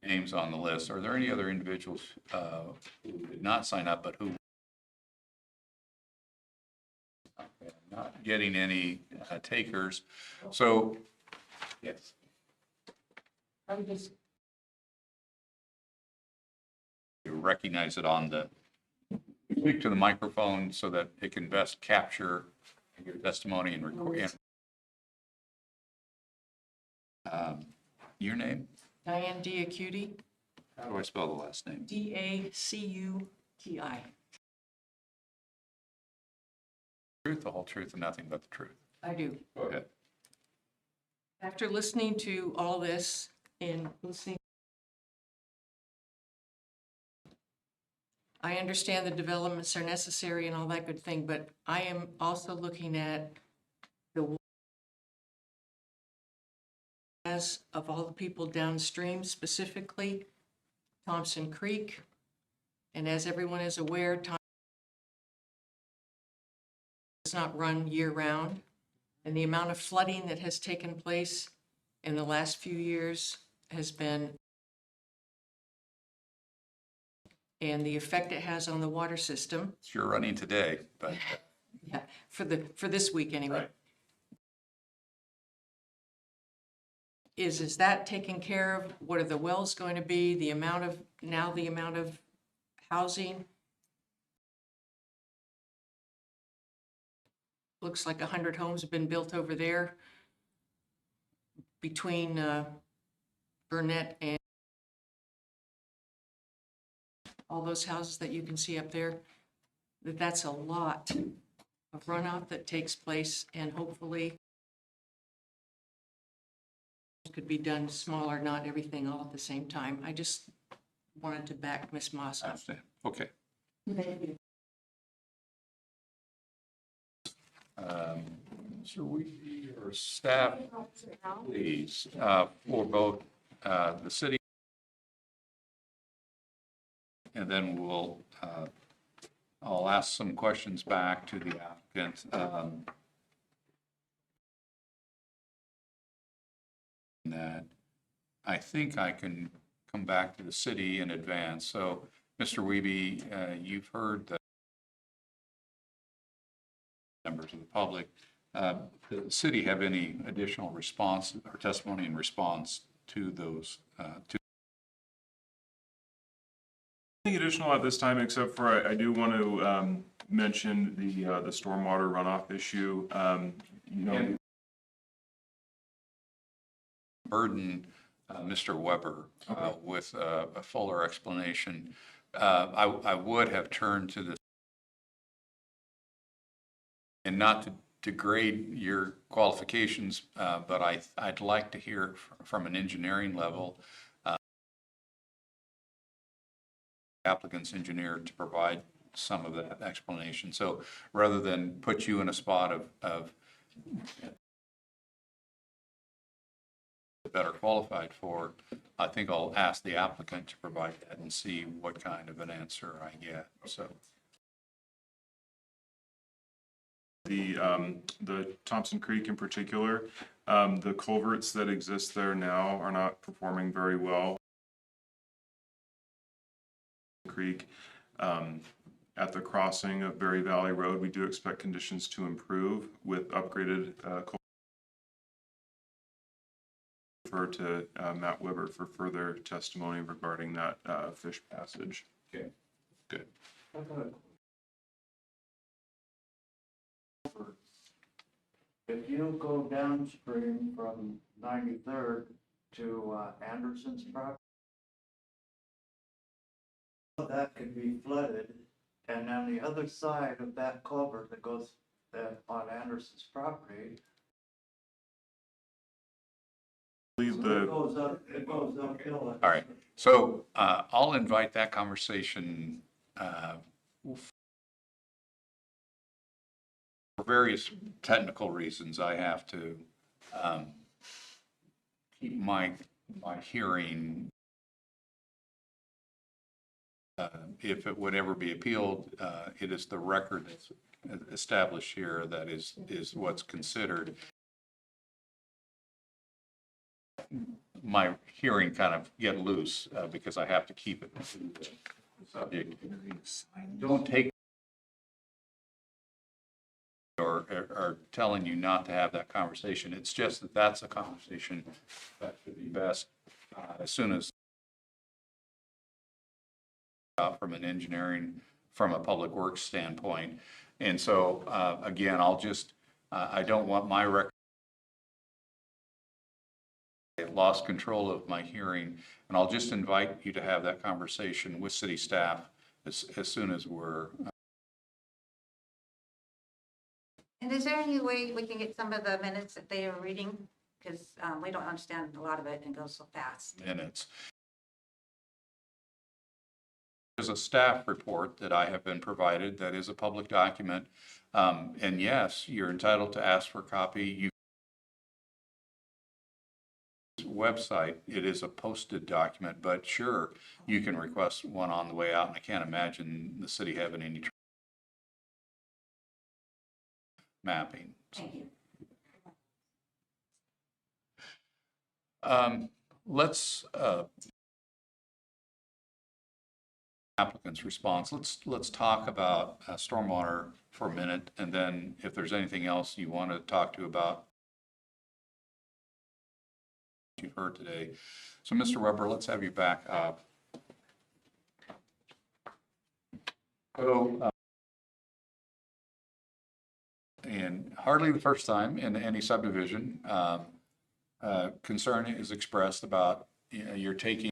names on the list. Are there any other individuals who did not sign up but who? Okay, I'm not getting any takers. So, yes. I would just, You recognize it on the, speak to the microphone so that it can best capture your testimony and record. Your name? Diane Diacuti, How do I spell the last name? Dacuti. Truth, the whole truth, and nothing but the truth. I do. Go ahead. After listening to all this and listening, I understand the developments are necessary and all that good thing, but I am also looking at the as of all the people downstream, specifically Thompson Creek. And as everyone is aware, Thompson does not run year-round. And the amount of flooding that has taken place in the last few years has been, and the effect it has on the water system. You're running today, but Yeah, for this week anyway. Right. Is that taken care of? What are the wells going to be? The amount of housing? Looks like 100 homes have been built over there between Burnett and all those houses that you can see up there. That's a lot of runoff that takes place, and hopefully it could be done smaller, not everything all at the same time. I just wanted to back Ms. Moss I up. understand. Okay. So we, your staff, please, for both the city, and then we'll, I'll ask some questions back to the applicant. That I think I can come back to the city in advance. So, Mr. Wiebe, you've heard the members of the public. Does the city have any additional response or testimony in response to those, to Nothing additional at this time, except for I do want to mention the stormwater runoff issue. You know, burden Mr. Weber with a fuller explanation? I would have turned to the, and not to degrade your qualifications, but I'd like to hear from an engineering level, applicant's engineer to provide some of that explanation. So rather than put you in a spot of better qualified for, I think I'll ask the applicant to provide that and see what kind of an answer I get, so. The Thompson Creek in particular, the culverts that exist there now are not performing very well. Creek, at the crossing of Berry Valley Road, we do expect conditions to improve with upgraded refer to Matt Weber for further testimony regarding that fish passage. Okay, good. If you go downstream from 93rd to Anderson's property, that could be flooded, and on the other side of that culvert that goes on Anderson's property, Leave it the goes uphill. All right, so I'll invite that conversation for various technical reasons. I have to keep my hearing. If it would ever be appealed, it is the record that's established here that is what's considered. My hearing kind of get loose because I have to keep it to the subject. Don't take or telling you not to have that conversation. It's just that that's a conversation that should be best as soon as from an engineering, from a public works standpoint. And so, again, I'll just, I don't want my record. I lost control of my hearing, and I'll just invite you to have that conversation with city staff as soon as we're. And is there any way we can get some of the minutes that they are reading? Because we don't understand a lot of it and it goes so fast. Minutes. There's a staff report that I have been provided that is a public document. And yes, you're entitled to ask for a copy. Website, it is a posted document, but sure, you can request one on the way out, and I can't imagine the city having any mapping. Thank you. Let's applicant's response. Let's talk about stormwater for a minute, and then if there's anything else you want to talk to about you've heard today. So, Mr. Weber, let's have you back up. So, and hardly the first time in any subdivision, concern is expressed about you're taking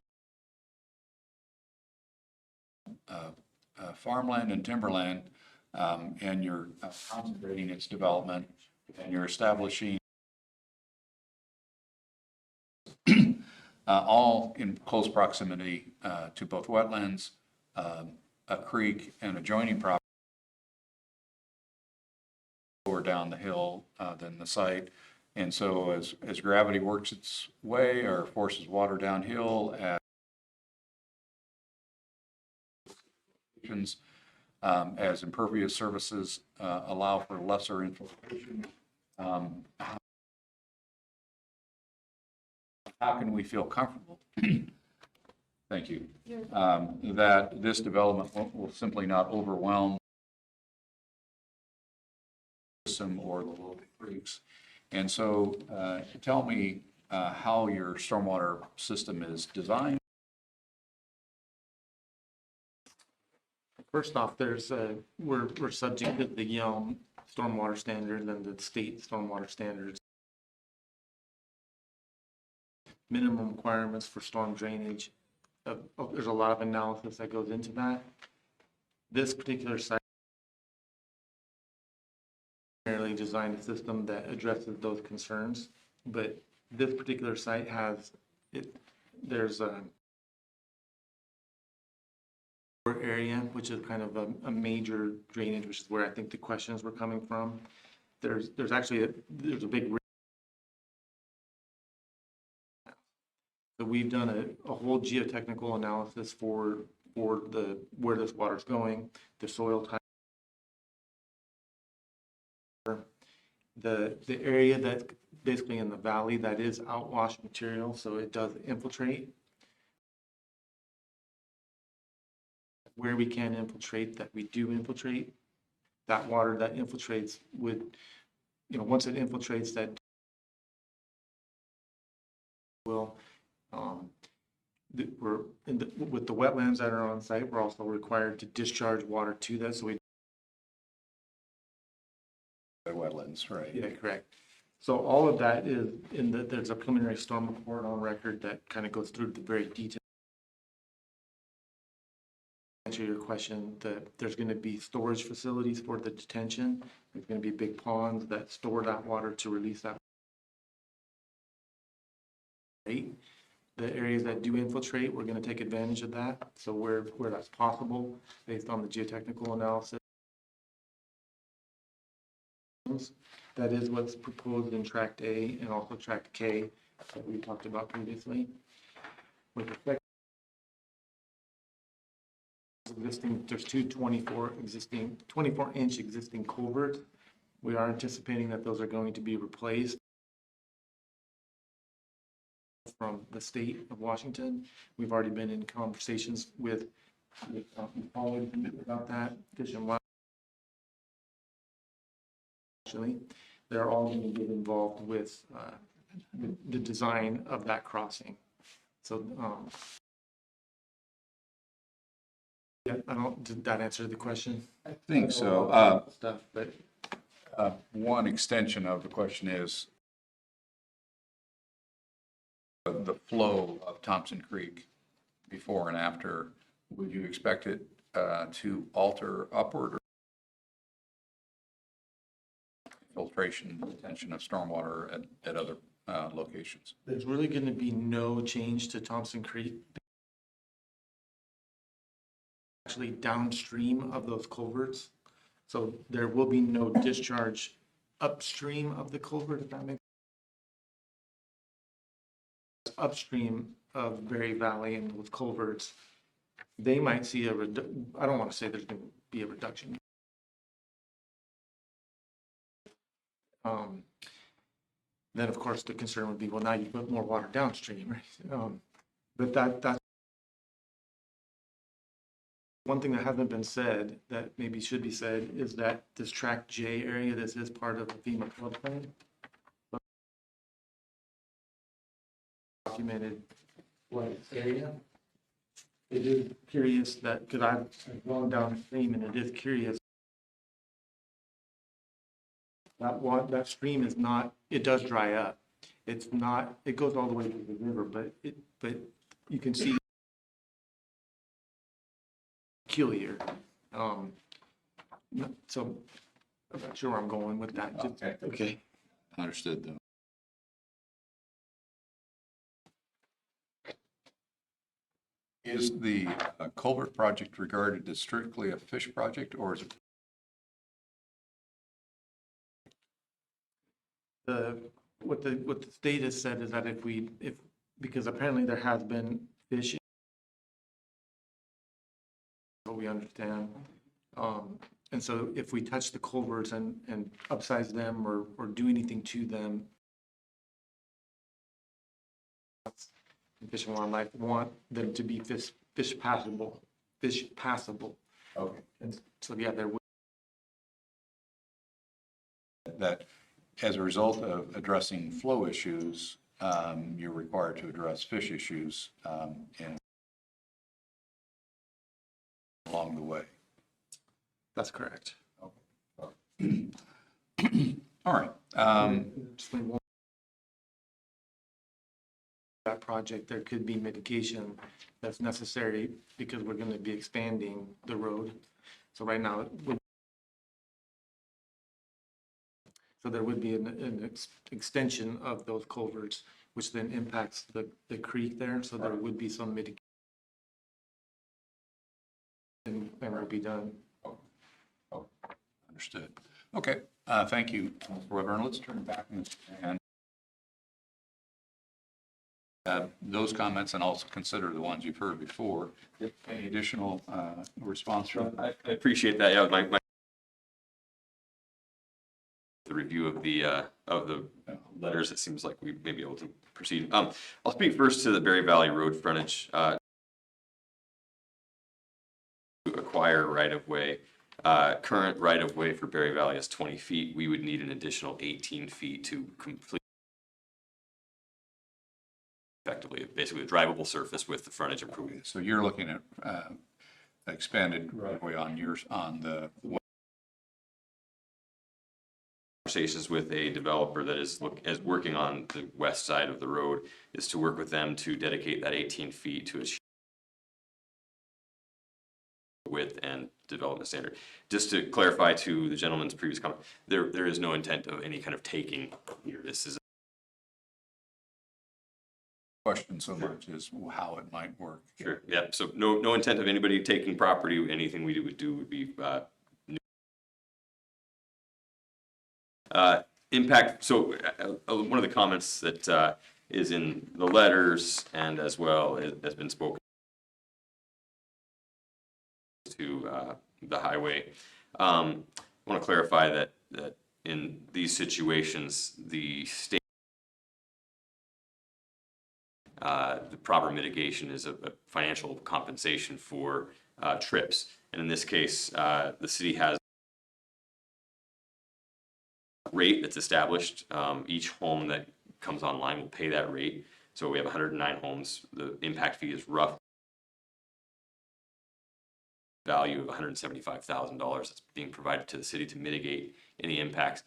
farmland and timberland and you're concentrating its development, and you're establishing all in close proximity to both wetlands, a creek, and adjoining property lower down the hill than the site. And so as gravity works its way or forces water downhill as impervious surfaces allow for lesser infiltration, how can we feel comfortable? Thank you. That this development will simply not overwhelm some or the local creeks. And so tell me how your stormwater system is designed. First off, we're subject to the stormwater standards and the state stormwater standards. Minimum requirements for storm drainage. There's a lot of analysis that goes into that. This particular site primarily designed a system that addresses those concerns, but this particular site has there's a area, which is kind of a major drainage, which is where I think the questions were coming from. There's actually there's a big. So we've done a whole geotechnical analysis for where this water's going, the soil type, the area that's basically in the valley that is outwash material, so it does infiltrate. Where we can infiltrate, that we do infiltrate, that water that infiltrates would, once it infiltrates, that will, we're with the wetlands that are on site, we're also required to discharge water to that, so we. The wetlands, right? Yeah, correct. So all of that is there's a preliminary storm report on record that kind of goes through the very detail. Answer your question, there's going to be storage facilities for the detention. There's going to be big ponds that store that water to release that. Right. The areas that do infiltrate, we're going to take advantage of that. So where that's possible, based on the geotechnical analysis. That is what's proposed in Tract A and also Tract K that we talked about previously. With respect existing, there's two 24-inch existing culverts. We are anticipating that those are going to be replaced from the state of Washington. We've already been in conversations with colleagues about that, Fish and Wildlife. Actually, they're all going to get involved with the design of that crossing. So, yeah, did that answer the question? I think so. Stuff, but One extension of the question is the flow of Thompson Creek before and after. Would you expect it to alter upward or filtration, detention of stormwater at other locations? there's really going to be no change to Thompson Creek. Actually downstream of those culverts. So there will be no discharge upstream of the culvert, if that makes sense. Upstream of Berry Valley and those culverts, they might see I don't want to say there's going to be a reduction. Then of course the concern would be, well, now you put more water downstream, right? But that's one thing that hasn't been said that maybe should be said is that this Tract J area, this is part of the FEMA floodplain. Documented what area. It is curious that, because I've gone downstream and it is curious. That stream is not, it does dry up. It's not, it goes all the way to the river, but you can see peculiar. So I'm not sure where I'm going with that. Just- Okay. Okay. Understood, though. Is the culvert project regarded as strictly a fish project, or is it? What the state has said is that because apparently there has been fish. What we understand. And so if we touch the culverts and upsize them or do anything to them, Fish and Wildlife want them to be fish passable. Okay. And so, yeah, there would. That as a result of addressing flow issues, you're required to address fish issues and along the way. That's correct. All right. Just when that project, there could be mitigation that's necessary because we're gonna be expanding the road. So right now, so there would be an extension of those culverts, which then impacts the creek there, so there would be some mitigation. And will be done. Understood. Okay, thank you, Mr. Weber. And let's turn back and those comments, and also consider the ones you've heard before. Any additional response from? I appreciate that. Yeah, my the review of the letters, it seems like we may be able to proceed. I'll speak first to the Berry Valley Road frontage. To acquire right-of-way, current right-of-way for Berry Valley is 20 feet. We would need an additional 18 feet to complete effectively, basically a drivable surface with the frontage improvement. So you're looking at expanded right-of-way on yours, on the Conversations with a developer that is working on the west side of the road is to work with them to dedicate that 18 feet to achieve width and development standard. Just to clarify to the gentleman's previous comment, there is no intent of any kind of taking here. This is question so much as how it might work. sure, yeah. So no intent of anybody taking property. Anything we would do would be impact. So one of the comments that is in the letters and as well has been spoken to the highway. I want to clarify that in these situations, the state the proper mitigation is a financial compensation for trips, and in this case, the city has rate that's established. Each home that comes online will pay that rate. So we have 109 homes. The impact fee is rough value of $175,000 that's being provided to the city to mitigate any impacts.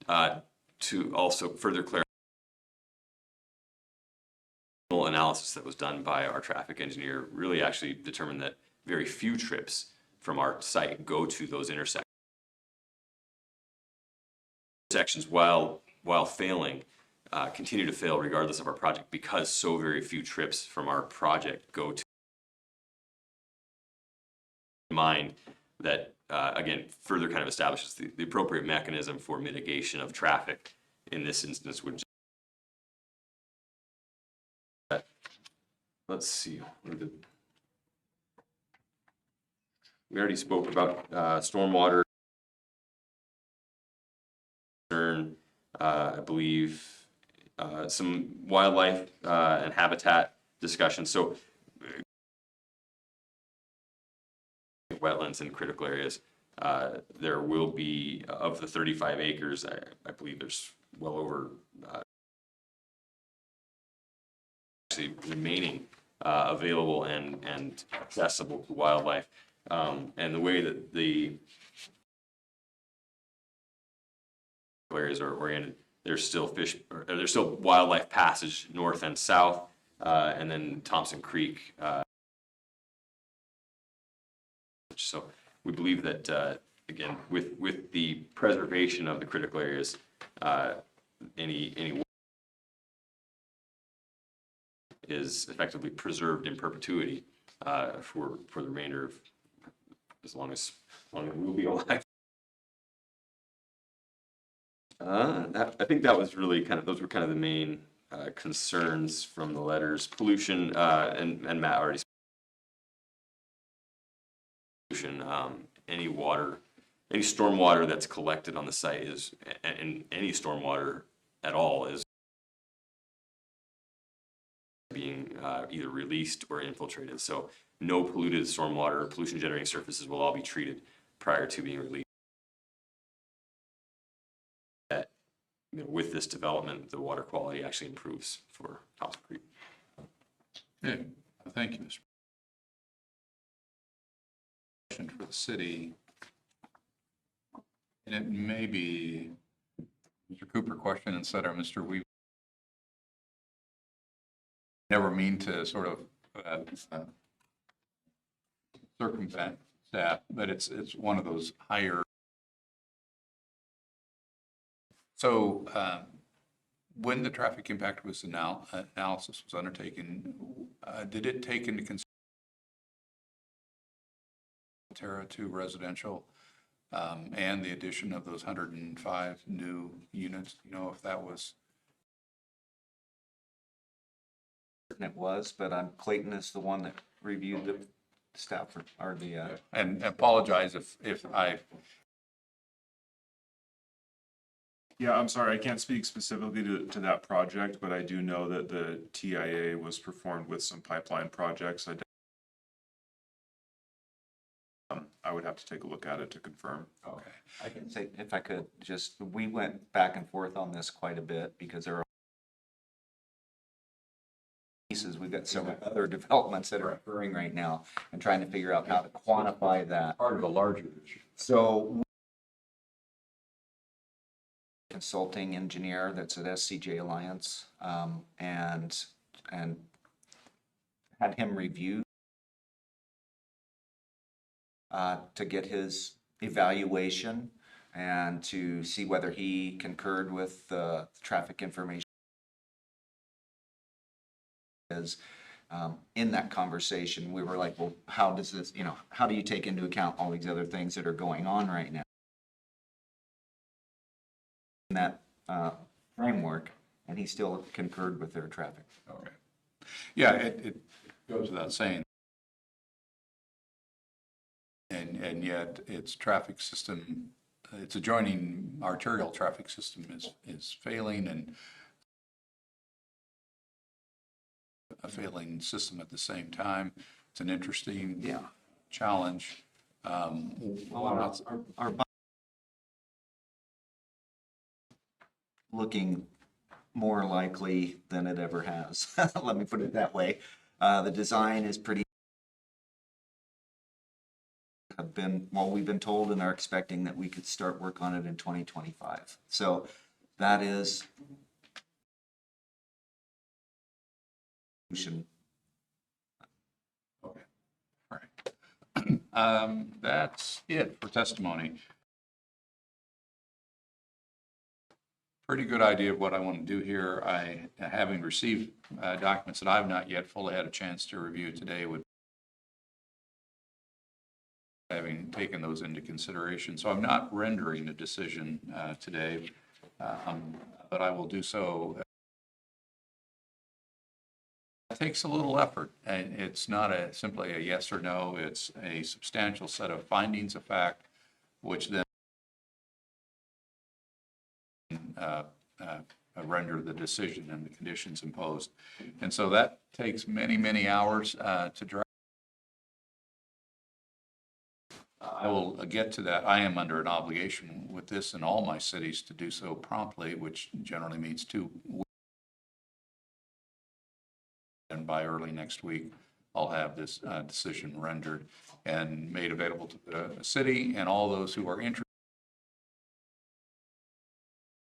To also further clarify, analysis that was done by our traffic engineer really actually determined that very few trips from our site go to those intersections. While failing, continue to fail regardless of our project because so very few trips from our project go to. Mind that again further kind of establishes the appropriate mechanism for mitigation of traffic in this instance would. Let's see. We already spoke about stormwater. I believe some wildlife and habitat discussion. So wetlands and critical areas, there will be, of the 35 acres, I believe there's well over actually remaining available and accessible to wildlife. And the way that the areas are oriented, there's still there's still wildlife passage north and south, and then Thompson Creek. So we believe that again, with the preservation of the critical areas, any is effectively preserved in perpetuity for the remainder of, as long as we'll be alive. I think that was really those were kind of the main concerns from the letters. Pollution, and Matt already spoke. Pollution, any stormwater that's collected on the site is, and any stormwater at all is being either released or infiltrated. So no polluted stormwater or pollution generating surfaces will all be treated prior to being released. With this development, the water quality actually improves for Thompson Creek. Okay, thank you, Mr. Question for the city, and it may be Mr. Cooper question instead of Mr. Weaver. Never mean to sort of circumvent staff, but it's one of those higher. So when the traffic impact was analysis was undertaken, did it take into consideration Terra 2 residential and the addition of those 105 new units? You know, if that was. It was, but Clayton is the one that reviewed the staff or the. And apologize if I. Yeah, I'm sorry, I can't speak specifically to that project, but I do know that the TIA was performed with some pipeline projects. I would have to take a look at it to confirm. Okay. I can say, if I could, we went back and forth on this quite a bit because there are pieces, we've got several other developments that are occurring right now and trying to figure out how to quantify that. Part of a larger issue. So consulting engineer that's at SCJ Alliance, and had him review to get his evaluation and to see whether he concurred with the traffic information. Is in that conversation, we were like, well, how does this, how do you take into account all these other things that are going on right now? In that framework, and he still concurred with their traffic. Okay. Yeah, it goes without saying. And yet its traffic system, its adjoining arterial traffic system is failing, and a failing system at the same time. It's an interesting challenge. Our looking more likely than it ever has. Let me put it that way. The design is pretty. We've been told and are expecting that we could start work on it in 2025. So that is. Okay. All right. That's it for testimony. Pretty good idea of what I want to do here. Having received documents that I've not yet fully had a chance to review today, would having taken those into consideration. So I'm not rendering a decision today, but I will do so. It takes a little effort, and it's not simply a yes or no. It's a substantial set of findings of fact, which then render the decision and the conditions imposed. And so that takes many, many hours to draft. I will get to that. I am under an obligation with this in all my cities to do so promptly, which generally means 2 weeks. And by early next week, I'll have this decision rendered and made available to the city and all those who are interested.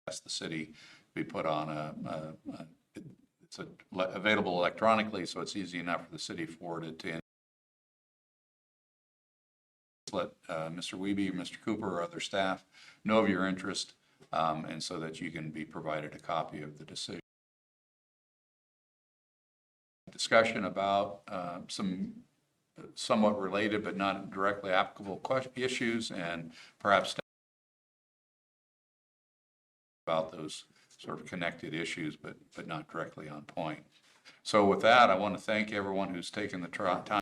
Ask the city be put on it's available electronically, so it's easy enough for the city to forward it to let Mr. Wiebe, Mr. Cooper, or other staff know of your interest, and so that you can be provided a copy of the decision. Discussion about some somewhat related but not directly applicable issues, and perhaps about those sort of connected issues, but not directly on point. So with that, I want to thank everyone who's taken the time.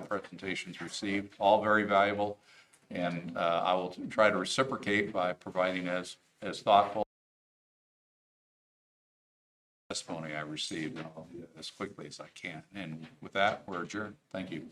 Presentations received, all very valuable, and I will try to reciprocate by providing as thoughtful testimony I received, and I'll do that as quickly as I can. And with that, we're adjourned. Thank you.